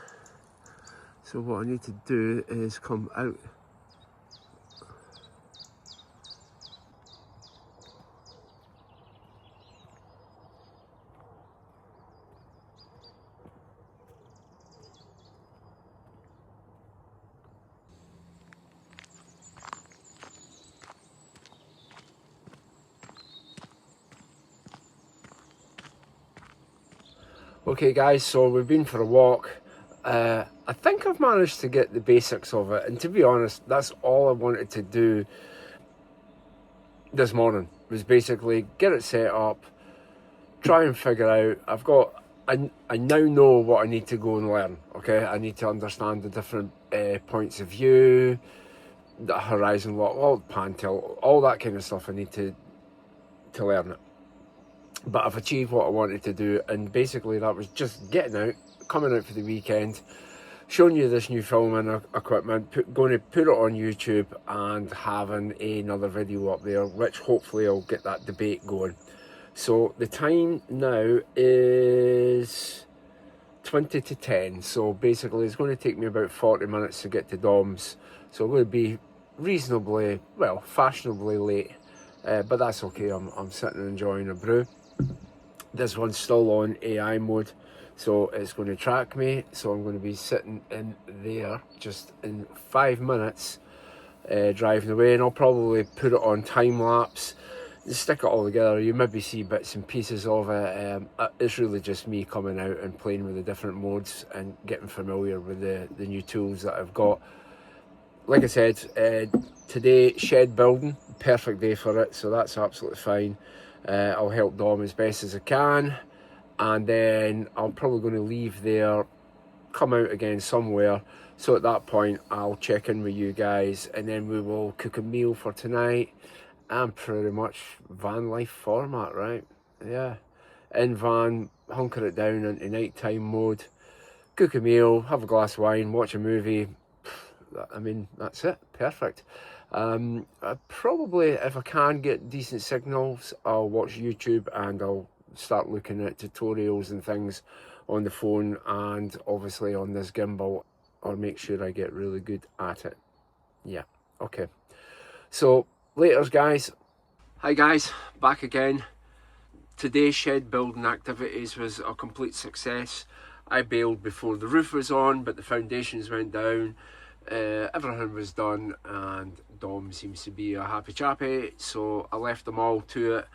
So what I need to do is come out. Okay guys, so we've been for a walk. I think I've managed to get the basics of it, and to be honest, that's all I wanted to do this morning, was basically get it set up, try and figure out, I now know what I need to go and learn, okay? I need to understand the different points of view, the horizon lock, all pan tilt, all that kind of stuff I need to learn it. But I've achieved what I wanted to do, and basically that was just getting out, coming out for the weekend, showing you this new filming equipment, going to put it on YouTube and having another video up there, which hopefully will get that debate going. So the time now is 20 to 10, so basically it's going to take me about 40 minutes to get to Dom's, so I'm going to be reasonably, well, fashionably late, but that's okay. I'm sitting and enjoying a brew. This one's still on AI mode, so it's going to track me, so I'm going to be sitting in there just in 5 minutes, driving away, and I'll probably put it on time lapse, stick it all together. You maybe see bits and pieces of it. It's really just me coming out and playing with the different modes and getting familiar with the new tools that I've got. Like I said, today shed building, perfect day for it, so that's absolutely fine. I'll help Dom as best as I can, and then I'm probably going to leave there, come out again somewhere, so at that point I'll check in with you guys, and then we will cook a meal for tonight, and pretty much van life format, right? Yeah, in van, hunker it down into nighttime mode, cook a meal, have a glass of wine, watch a movie. I mean, that's it, perfect. I probably, if I can get decent signals, I'll watch YouTube and I'll start looking at tutorials and things on the phone and obviously on this gimbal, or make sure I get really good at it. Yeah, okay. So, laters guys. Hi guys, back again. Today's shed building activities was a complete success. I bailed before the roof was on, but the foundations went down. Everything was done, and Dom seems to be a happy chappy, so I left them all to it,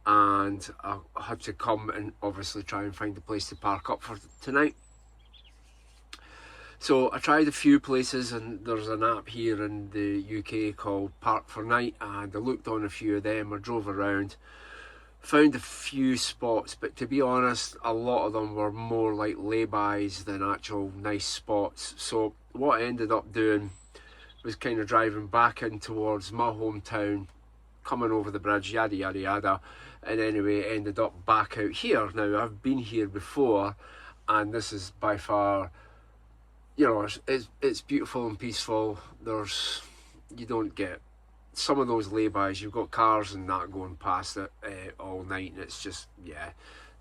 and I had to come and obviously try and find a place to park up for tonight. So I tried a few places, and there's an app here in the UK called Park for Night, and I looked on a few of them. I drove around, found a few spots, but to be honest, a lot of them were more like laybys than actual nice spots. So what I ended up doing was kind of driving back in towards my hometown, coming over the bridge, yada yada yada, and anyway ended up back out here. Now I've been here before, and this is by far, you know, it's beautiful and peaceful. You don't get some of those laybys, you've got cars and that going past it all night, and it's just, yeah,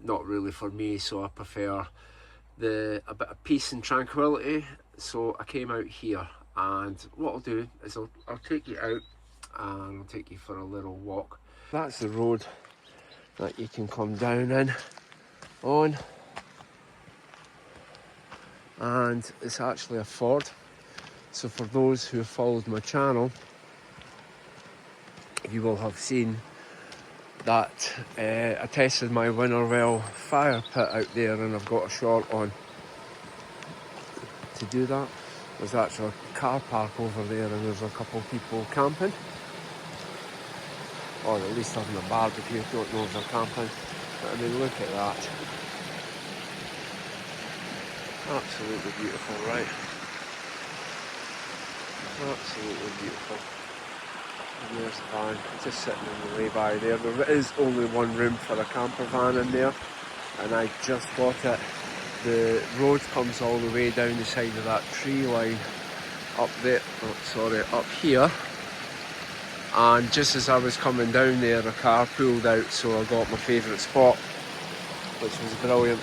not really for me. So I prefer a bit of peace and tranquility. So I came out here, and what I'll do is I'll take you out and I'll take you for a little walk. That's the road that you can come down on, and it's actually a ford. So for those who have followed my channel, you will have seen that I tested my Winterwell fire pit out there, and I've got a short on to do that. There's actually a car park over there, and there's a couple of people camping, or at least having a barbecue. Don't know if they're camping, but I mean, look at that. Absolutely beautiful, right? Absolutely beautiful. And there's the van, just sitting in the lay-by there. There is only one room for a camper van in there, and I just got it. The road comes all the way down the side of that tree line up there, up here, and just as I was coming down there, a car pulled out, so I got my favourite spot, which was brilliant.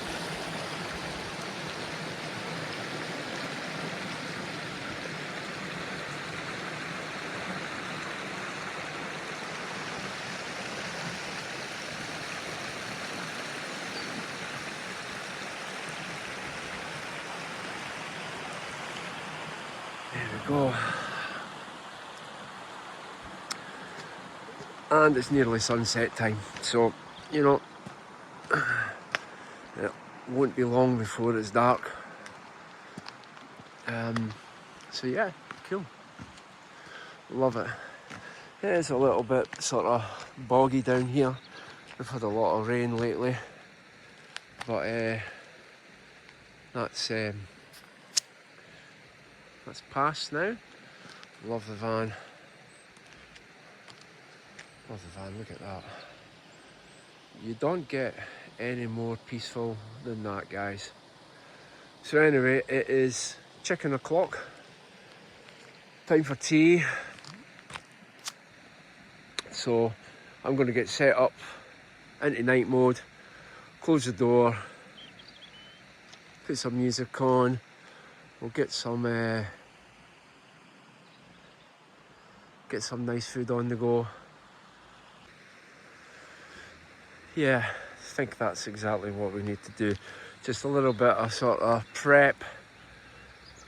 There we go. And it's nearly sunset time, so you know it won't be long before it's dark. So yeah, cool, love it. Yeah, it's a little bit sort of boggy down here. We've had a lot of rain lately, but that's past now. Love the van. Love the van, look at that. You don't get any more peaceful than that, guys. So anyway, it is chicken o'clock. Time for tea. So I'm going to get set up into night mode, close the door, put some music on. We'll get some nice food on the go. Yeah, I think that's exactly what we need to do. Just a little bit of sort of prep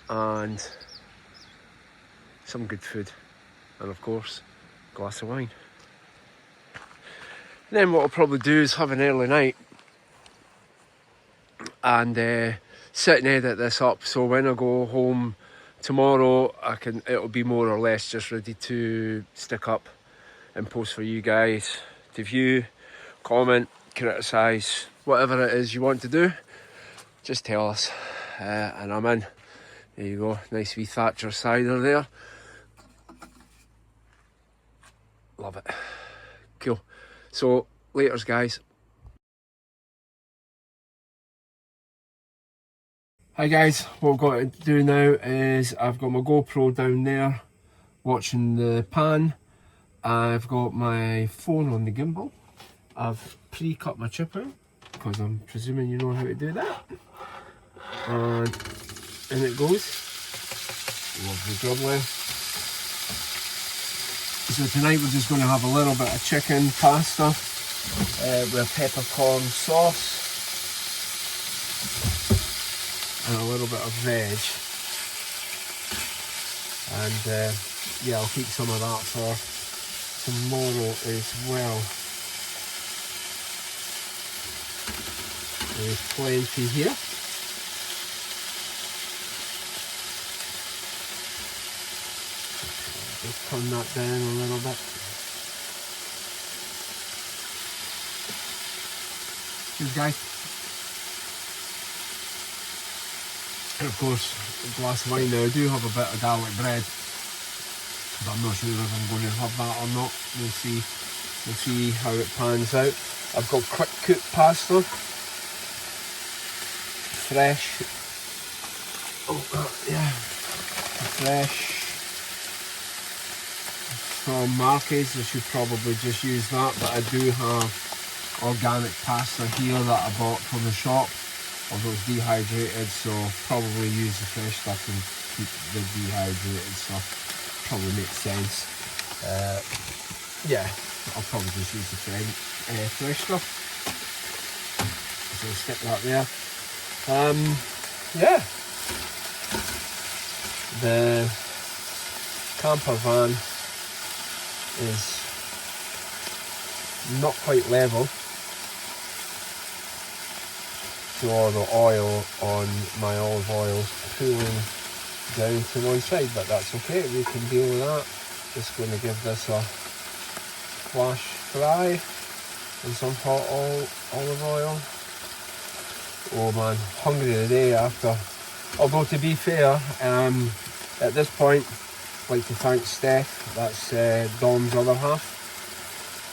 and some good food, and of course a glass of wine. Then what I'll probably do is have an early night and sit and edit this up, so when I go home tomorrow it'll be more or less just ready to stick up and post for you guys to view, comment, criticise, whatever it is you want to do, just tell us, and I'm in. There you go, nice wee Thatcher cider there. Love it. Cool. So, laters guys. Hi guys, what I've got to do now is I've got my GoPro down there watching the pan. I've got my phone on the gimbal. I've pre-cut my chip out because I'm presuming you know how to do that. And in it goes. Lovely jubbly. So tonight we're just going to have a little bit of chicken pasta with peppercorn sauce and a little bit of veg. And yeah, I'll keep some of that for tomorrow as well. There's plenty here. Just turn that down a little bit. Cheers guys. And of course, a glass of wine now. I do have a bit of garlic bread, but I'm not sure if I'm going to have that or not. We'll see. We'll see how it pans out. I've got quick cooked pasta. Fresh. Oh, yeah. Fresh. From Marquez, I should probably just use that, but I do have organic pasta here that I bought from the shop, although it's dehydrated, so probably use the fresh stuff and keep the dehydrated stuff. Probably makes sense. Yeah, I'll probably just use the fresh stuff. So I'll stick that there. Yeah. The camper van is not quite level, so all the oil on my olive oil pooling down to one side, but that's okay, we can deal with that. Just going to give this a flash fry in some hot olive oil. Oh man, hungry today after. Although to be fair, at this point I'd like to thank Steph, that's Dom's other half.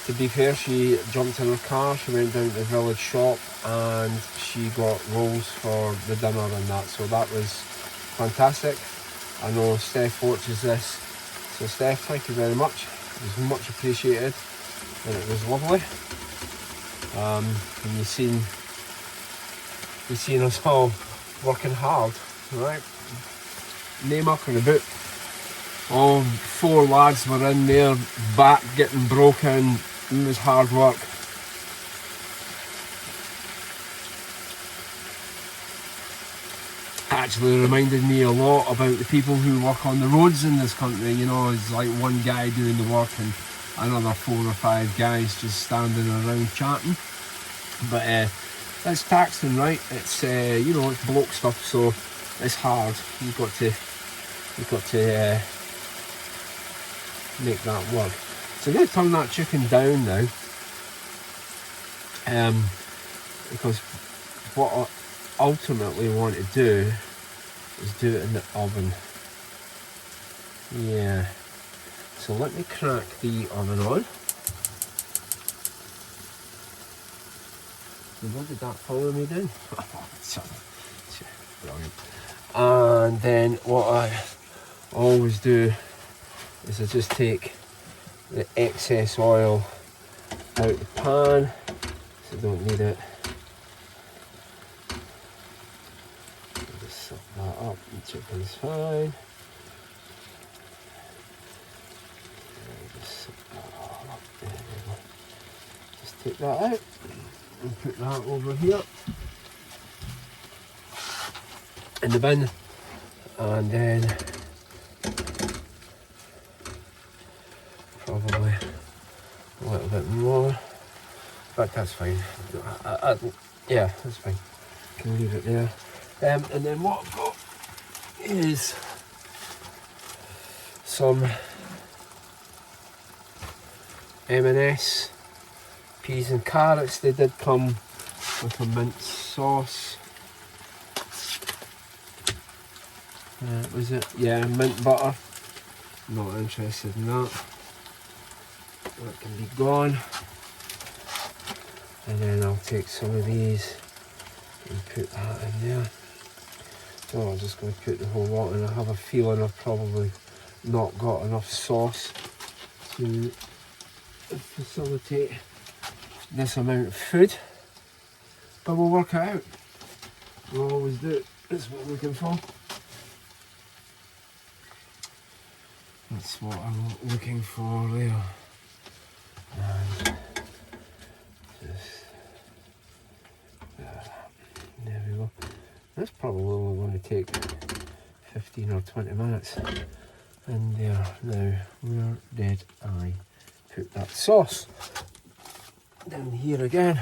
To be fair, she jumped in her car, she went down to the village shop and she got rolls for the dinner and that, so that was fantastic. I know Steph watches this, so Steph, thank you very much. It was much appreciated and it was lovely. And you've seen us all working hard, right? No mucking about. All 4 lads were in there, back getting broken. It was hard work. Actually reminded me a lot about the people who work on the roads in this country. You know, it's like one guy doing the work and another 4 or 5 guys just standing around chatting. But it's taxing, right? It's you know, it's bloke stuff, so it's hard. You've got to make that work. So I'm going to turn that chicken down now, because what I ultimately want to do is do it in the oven. Yeah. So let me crack the oven on. What did that follow me down? Brilliant. And then what I always do is I just take the excess oil out the pan, so I don't need it. Just suck that up, the chicken's fine. Just suck that all up. There we go. Just take that out and put that over here in the bin, and then probably a little bit more, but that's fine. Yeah, that's fine. Can leave it there. And then what I've got is some M&S peas and carrots. They did come with a mint sauce. Was it? Yeah, mint butter. Not interested in that. That can be gone. And then I'll take some of these and put that in there. So I'm just going to put the whole lot in. I have a feeling I've probably not got enough sauce to facilitate this amount of food, but we'll work it out. We'll always do it. That's what I'm looking for. That's what I'm looking for there. And just there we go. That's probably only going to take 15 or 20 minutes. And there, now, where did I put that sauce? Down here again.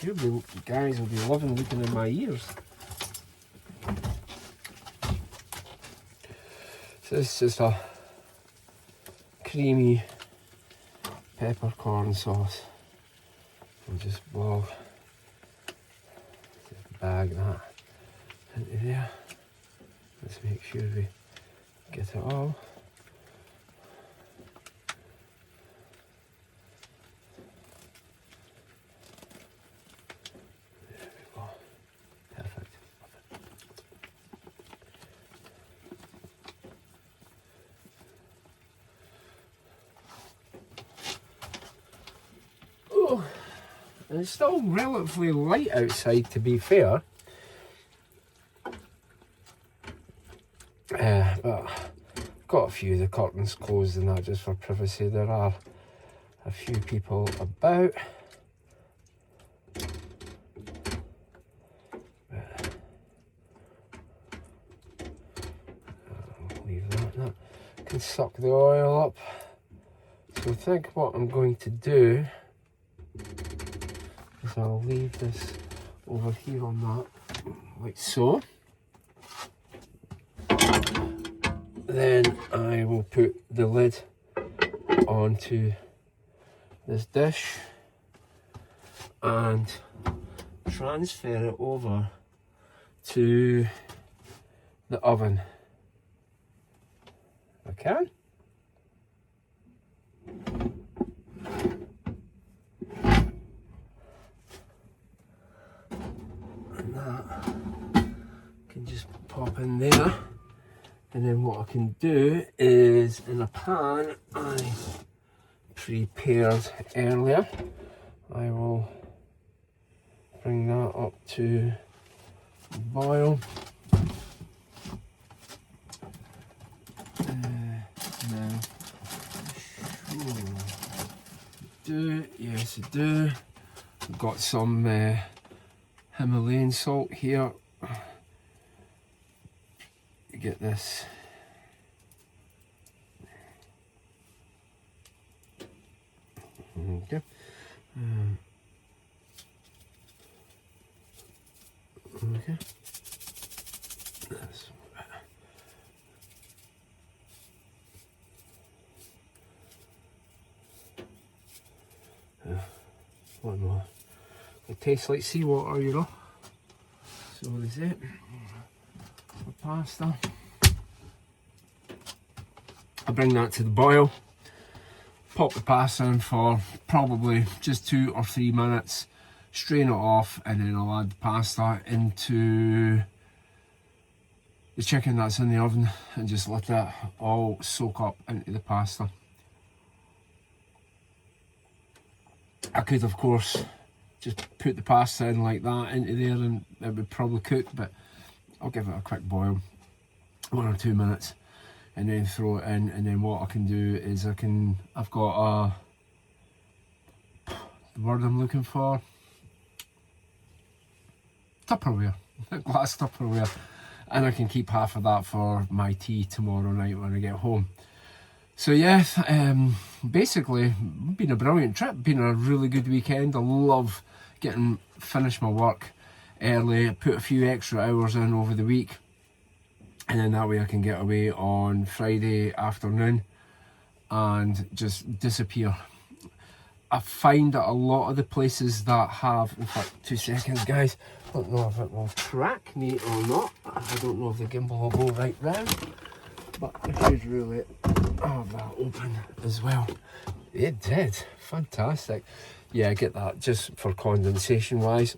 You guys will be loving looking in my ears. So this is just a creamy peppercorn sauce. We'll just bag that into there. Let's make sure we get it all. There we go. Perfect. Oh, and it's still relatively light outside, to be fair. But got a few of the curtains closed and that just for privacy. There are a few people about. I'll leave that. That can suck the oil up. So I think what I'm going to do is I'll leave this over here on that, like so. Then I will put the lid onto this dish and transfer it over to the oven. Okay. And that can just pop in there. And then what I can do is, in a pan, I prepared earlier. I will bring that up to boil. Now, sure. Yes I do. I've got some Himalayan salt here. Get this. Okay. Okay. That's one more. It tastes like seawater, you know. So is it for pasta. I'll bring that to the boil. Pop the pasta in for probably just 2 or 3 minutes. Strain it off, and then I'll add the pasta into the chicken that's in the oven and just let that all soak up into the pasta. I could, of course, just put the pasta in like that into there and it would probably cook, but I'll give it a quick boil, 1 or 2 minutes, and then throw it in. And then what I can do is I've got the word I'm looking for, Tupperware, glass Tupperware, and I can keep half of that for my tea tomorrow night when I get home. So yeah, basically, been a brilliant trip, been a really good weekend. I love finished my work early, put a few extra hours in over the week, and then that way I can get away on Friday afternoon and just disappear. I find that a lot of the places that have, in fact, 2 seconds guys, I don't know if it will track me or not. I don't know if the gimbal will go right round, but I should really have that open as well. It did, fantastic. Yeah, get that just for condensation wise.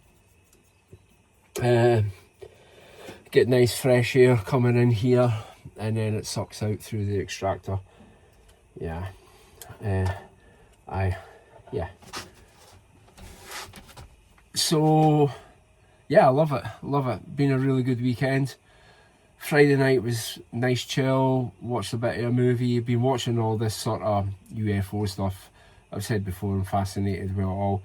Get nice fresh air coming in here, and then it sucks out through the extractor. Yeah, yeah. So yeah, I love it. Been a really good weekend. Friday night was nice chill, watched a bit of a movie. Been watching all this sort of UFO stuff. I've said before, I'm fascinated with it all.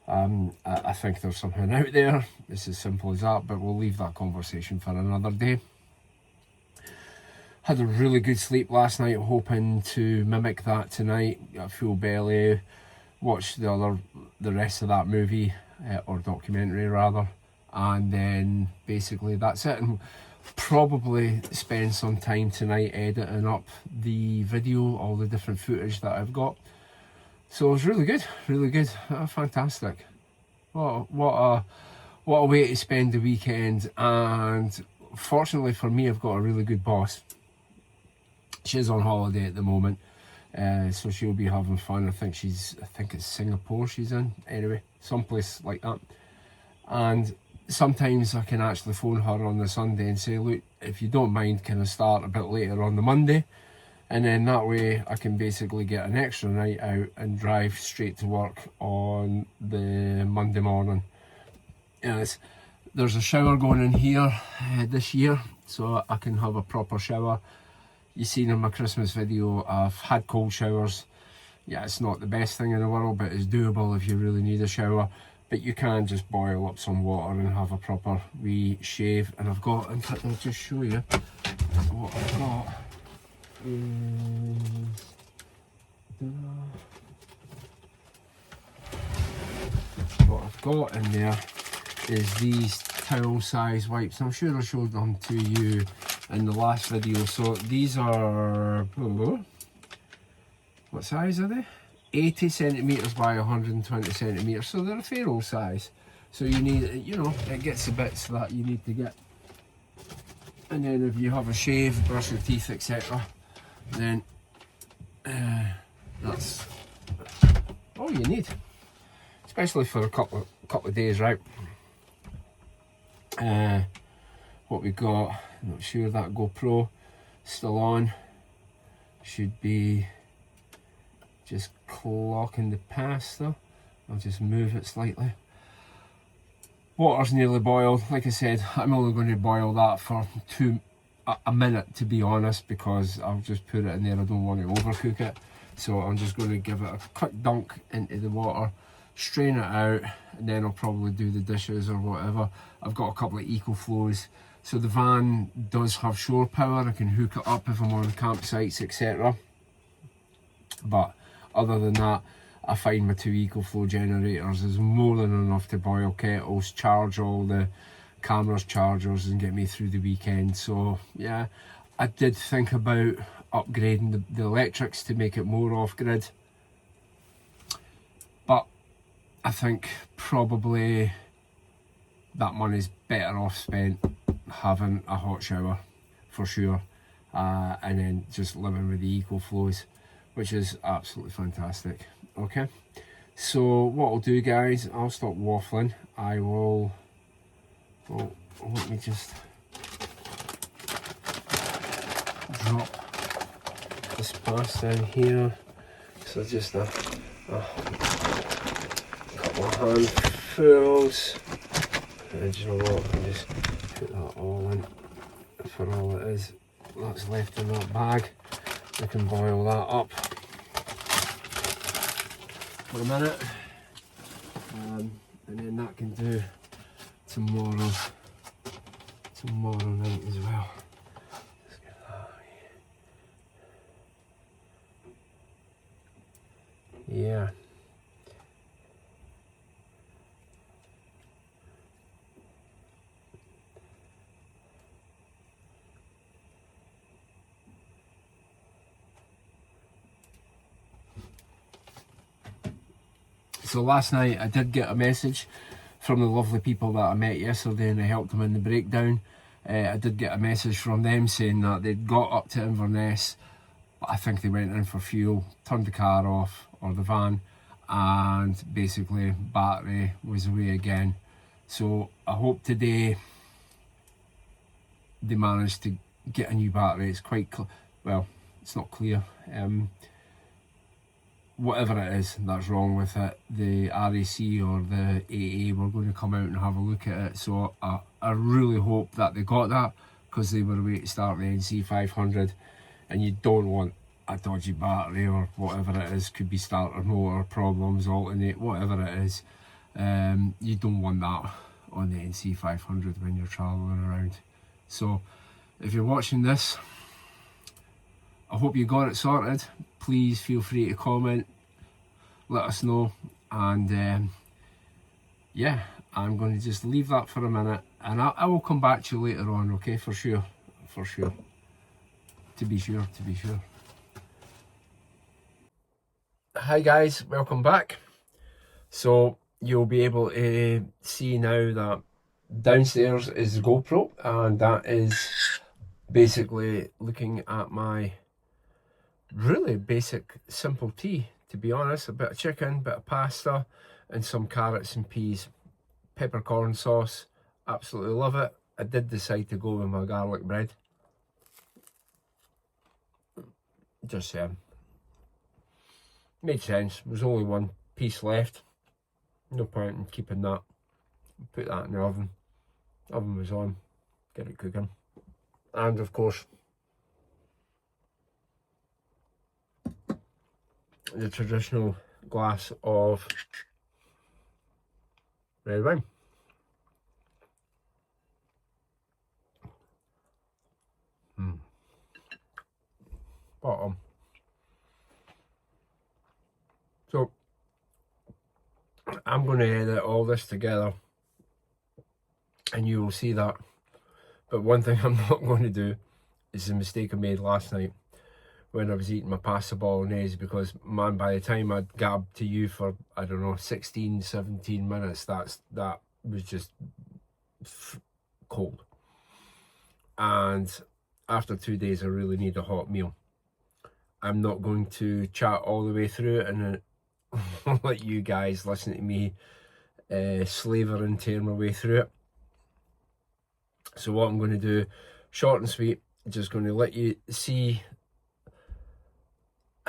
I think there's something out there. It's as simple as that, but we'll leave that conversation for another day. Had a really good sleep last night, hoping to mimic that tonight. Got a full belly. Watched the rest of that movie, or documentary rather, and then basically that's it. And probably spend some time tonight editing up the video, all the different footage that I've got. So it was really good, fantastic. What a way to spend the weekend. And fortunately for me, I've got a really good boss. She's on holiday at the moment, so she'll be having fun. I think it's Singapore she's in, anyway, someplace like that. And sometimes I can actually phone her on the Sunday and say, look, if you don't mind, can I start a bit later on the Monday? And then that way I can basically get an extra night out and drive straight to work on the Monday morning. Yes, there's a shower going in here this year, so I can have a proper shower. You've seen in my Christmas video, I've had cold showers. Yeah, it's not the best thing in the world, but it's doable if you really need a shower. But you can just boil up some water and have a proper wee shave. And I've got, in fact, I'll just show you what I've got. What I've got in there is these towel size wipes. I'm sure I showed them to you in the last video. So these are, what size are they? 80 centimeters by 120 centimeters, so they're a fair old size. So you need, you know, it gets the bits that you need to get. And then if you have a shave, brush your teeth, etc., then that's all you need, especially for a couple of days, right? What we got, I'm not sure, that GoPro still on, should be just clocking the pasta. I'll just move it slightly. Water's nearly boiled. Like I said, I'm only going to boil that for a minute, to be honest, because I'll just put it in there. I don't want to overcook it. So I'm just going to give it a quick dunk into the water, strain it out, and then I'll probably do the dishes or whatever. I've got a couple of EcoFlows. So the van does have shore power. I can hook it up if I'm on campsites, etc. But other than that, I find my 2 EcoFlow generators is more than enough to boil kettles, charge all the cameras, chargers, and get me through the weekend. So yeah, I did think about upgrading the electrics to make it more off-grid, but I think probably that money's better off spent having a hot shower for sure, and then just living with the EcoFlows, which is absolutely fantastic. Okay, so what I'll do, guys, I'll stop waffling. I will, well, let me just drop this pasta in here. So just a couple of handfuls, and you know what, I'll just put that all in for all it is that's left in that bag. We can boil that up for a minute, and then that can do tomorrow night as well. Let's get that. Yeah. So last night I did get a message from the lovely people that I met yesterday, and I helped them in the breakdown. I did get a message from them saying that they'd got up to Inverness, but I think they went in for fuel, turned the car off, or the van, and basically battery was away again. So I hope today they managed to get a new battery. It's quite well, it's not clear. Whatever it is that's wrong with it, the RAC or the AA were going to come out and have a look at it. So I really hope that they got that, because they were away to start the NC500, and you don't want a dodgy battery or whatever it is. Could be starter motor problems, alternate, whatever it is. You don't want that on the NC500 when you're travelling around. So if you're watching this, I hope you got it sorted. Please feel free to comment, let us know, and yeah, I'm going to just leave that for a minute, and I will come back to you later on, okay, for sure, to be sure. Hi guys, welcome back. So you'll be able to see now that downstairs is the GoPro, and that is basically looking at my really basic simple tea, to be honest. A bit of chicken, bit of pasta, and some carrots and peas, peppercorn sauce. Absolutely love it. I did decide to go with my garlic bread. Just made sense. There's only one piece left, no point in keeping that. Put that in the oven. Oven was on, get it cooking. And of course the traditional glass of red wine. Bottom. So I'm going to edit all this together, and you will see that. But one thing I'm not going to do is the mistake I made last night when I was eating my pasta bolognese, because man, by the time I'd gabbed to you for, I don't know, 16-17 minutes, that was just cold. And after 2 days I really need a hot meal. I'm not going to chat all the way through it and let you guys listen to me slaver and tear my way through it. So what I'm going to do, short and sweet, just going to let you see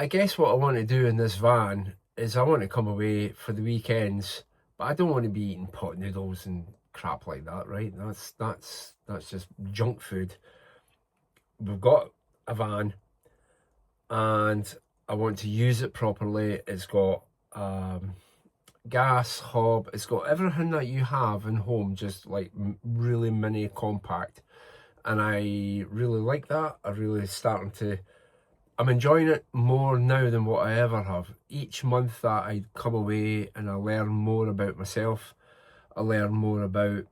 I guess what I want to do in this van is I want to come away for the weekends, but I don't want to be eating pot noodles and crap like that, right? That's just junk food. We've got a van and I want to use it properly. It's got gas, hob, it's got everything that you have in home, just like really mini compact. And I really like that. I'm enjoying it more now than what I ever have. Each month that I come away and I learn more about myself, I learn more about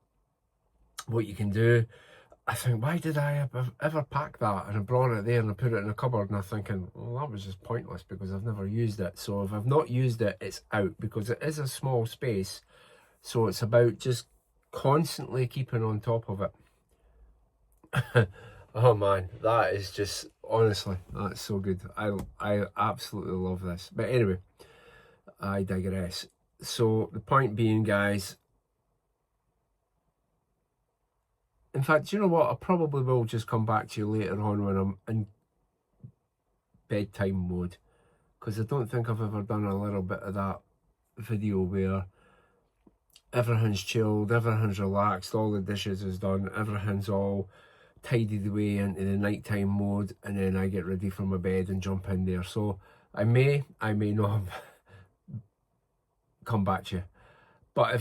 what you can do. I think, why did I ever pack that? And I brought it there and I put it in a cupboard, and I'm thinking, well, that was just pointless because I've never used it. So if I've not used it, it's out, because it is a small space. So it's about just constantly keeping on top of it. Oh man, that is just, honestly, that's so good. I absolutely love this. But anyway, I digress. So the point being, guys, in fact, you know what? I probably will just come back to you later on when I'm in bedtime mode, because I don't think I've ever done a little bit of that video where everything's chilled, everything's relaxed, all the dishes is done, everything's all tidied away into the nighttime mode, and then I get ready for my bed and jump in there. So I may not come back to you, but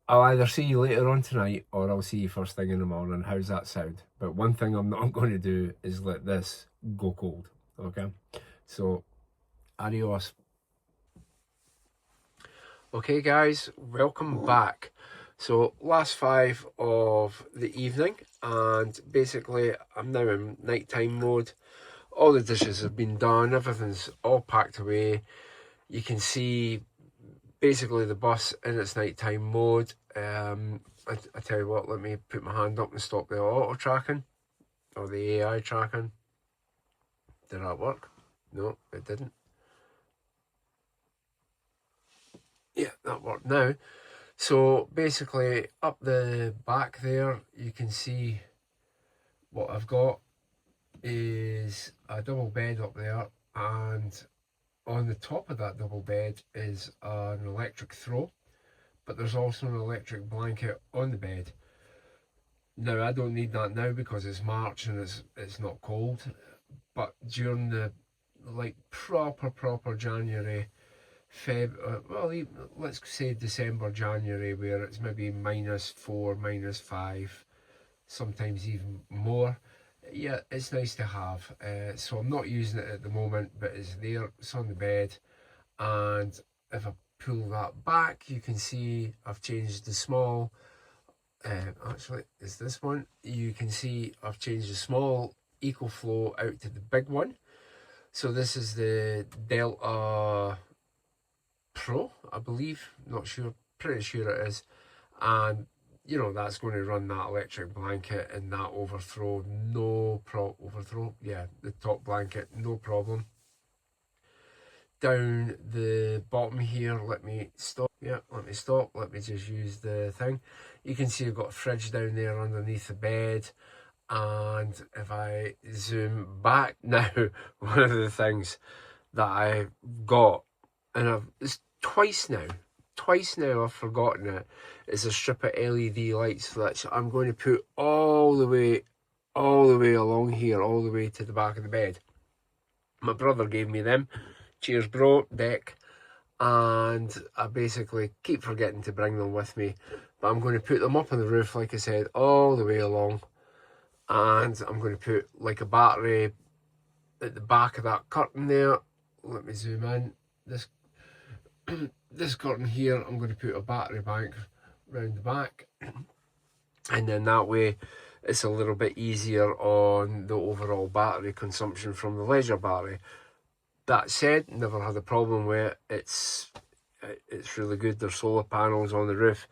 I'll either see you later on tonight or I'll see you first thing in the morning. How's that sound? But one thing I'm not going to do is let this go cold, okay? So adios. Okay guys, welcome back. So last 5 of the evening, and basically I'm now in nighttime mode. All the dishes have been done, everything's all packed away. You can see basically the bus in its nighttime mode. I tell you what, let me put my hand up and stop the auto tracking, or the AI tracking. Did that work? No, it didn't. Yeah, that worked now. So basically up the back there, you can see what I've got is a double bed up there, and on the top of that double bed is an electric throw, but there's also an electric blanket on the bed. Now I don't need that now because it's March and it's not cold, but during the like proper January, let's say December, January, where it's maybe -4, -5, sometimes even more. Yeah, it's nice to have. So I'm not using it at the moment, but it's there, it's on the bed. And if I pull that back, you can see I've changed the small, actually it's this one. You can see I've changed the small EcoFlow out to the big one. So this is the Delta Pro, I believe, not sure, pretty sure it is. And you know, that's going to run that electric blanket and that overthrow, the top blanket, no problem. Down the bottom here, let me stop, let me just use the thing. You can see I've got a fridge down there underneath the bed. And if I zoom back now, one of the things that I got, and it's twice now I've forgotten it, is a strip of LED lights that I'm going to put all the way along here, all the way to the back of the bed. My brother gave me them. Cheers bro, Deck. And I basically keep forgetting to bring them with me, but I'm going to put them up on the roof, like I said, all the way along. And I'm going to put like a battery at the back of that curtain there. Let me zoom in. This curtain here, I'm going to put a battery bank round the back, and then that way it's a little bit easier on the overall battery consumption from the leisure battery. That said, never had a problem with it. It's really good. There's solar panels on the roof,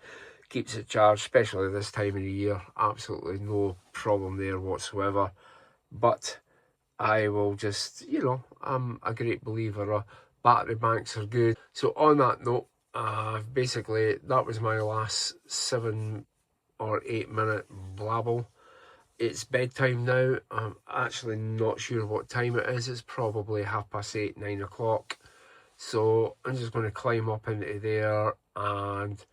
keeps it charged, especially this time of the year. Absolutely no problem there whatsoever. But I will just, you know, I'm a great believer of battery banks are good. So on that note, basically that was my last 7 or 8 minute blabble. it's bedtime now. I'm actually not sure what time it is. It's probably 8:30, 9 o'clock. So I'm just going to climb up into there and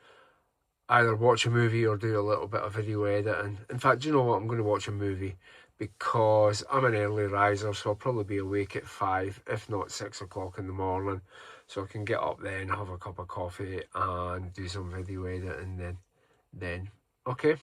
either watch a movie or do a little bit of video editing. In fact, do you know what? I'm going to watch a movie because I'm an early riser, so I'll probably be awake at 5, if not 6 o'clock in the morning. So I can get up then, have a cup of coffee and do some video editing then. Okay.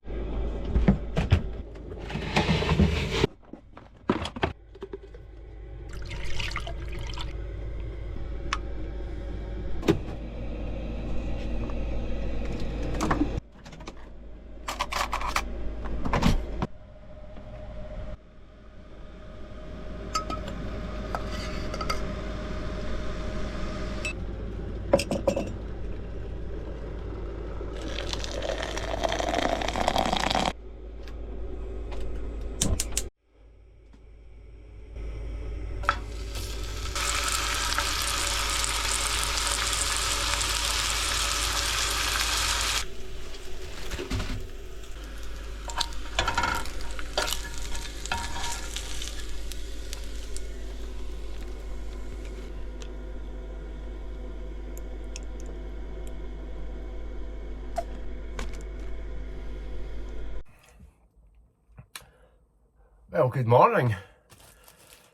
Well, good morning.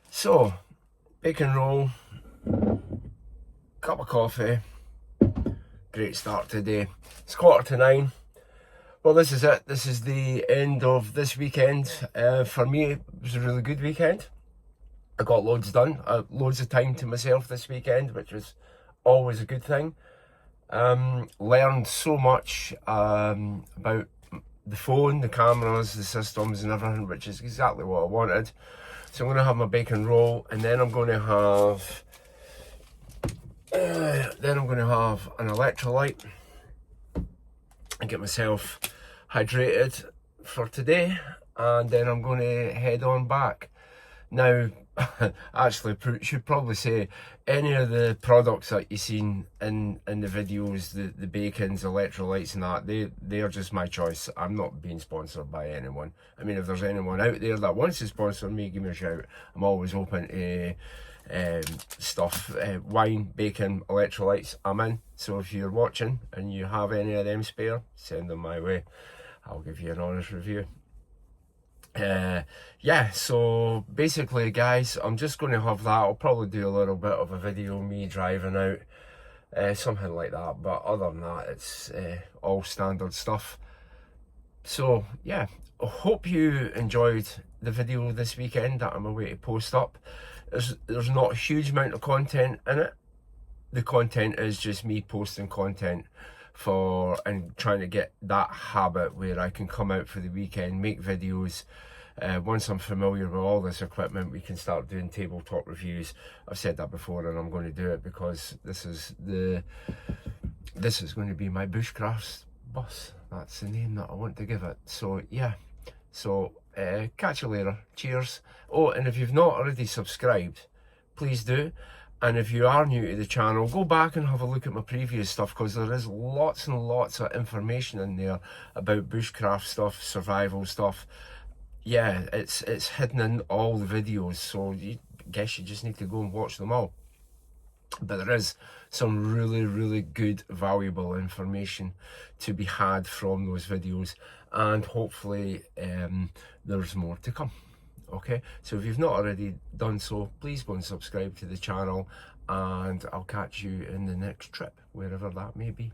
So, bacon roll, cup of coffee, great start today. It's 8:45. Well, this is it. This is the end of this weekend. For me, it was a really good weekend. I got loads done, loads of time to myself this weekend, which was always a good thing. Learned so much about the phone, the cameras, the systems and everything, which is exactly what I wanted. So I'm going to have my bacon roll, and then I'm going to have an electrolyte and get myself hydrated for today, and then I'm going to head on back. Now, actually, should probably say any of the products that you've seen in the videos, the bacons, electrolytes and that, they are just my choice. I'm not being sponsored by anyone. I mean, if there's anyone out there that wants to sponsor me, give me a shout. I'm always open to stuff, wine, bacon, electrolytes, I'm in. So if you're watching and you have any of them spare, send them my way. I'll give you an honest review. Yeah, so basically guys, I'm just going to have that. I'll probably do a little bit of a video me driving out, something like that, but other than that, it's all standard stuff. So yeah, I hope you enjoyed the video this weekend that I'm away to post up. There's not a huge amount of content in it. The content is just me posting content and trying to get that habit where I can come out for the weekend, make videos. Once I'm familiar with all this equipment, we can start doing tabletop reviews. I've said that before, and I'm going to do it because this is going to be my bushcrafts bus. That's the name that I want to give it. So yeah, so catch you later. Cheers. Oh, and if you've not already subscribed, please do. And if you are new to the channel, go back and have a look at my previous stuff, because there is lots and lots of information in there about bushcraft stuff, survival stuff. Yeah, it's hidden in all the videos, so I guess you just need to go and watch them all. But there is some really, really good, valuable information to be had from those videos, and hopefully there's more to come. Okay, so if you've not already done so, please go and subscribe to the channel, and I'll catch you in the next trip, wherever that may be.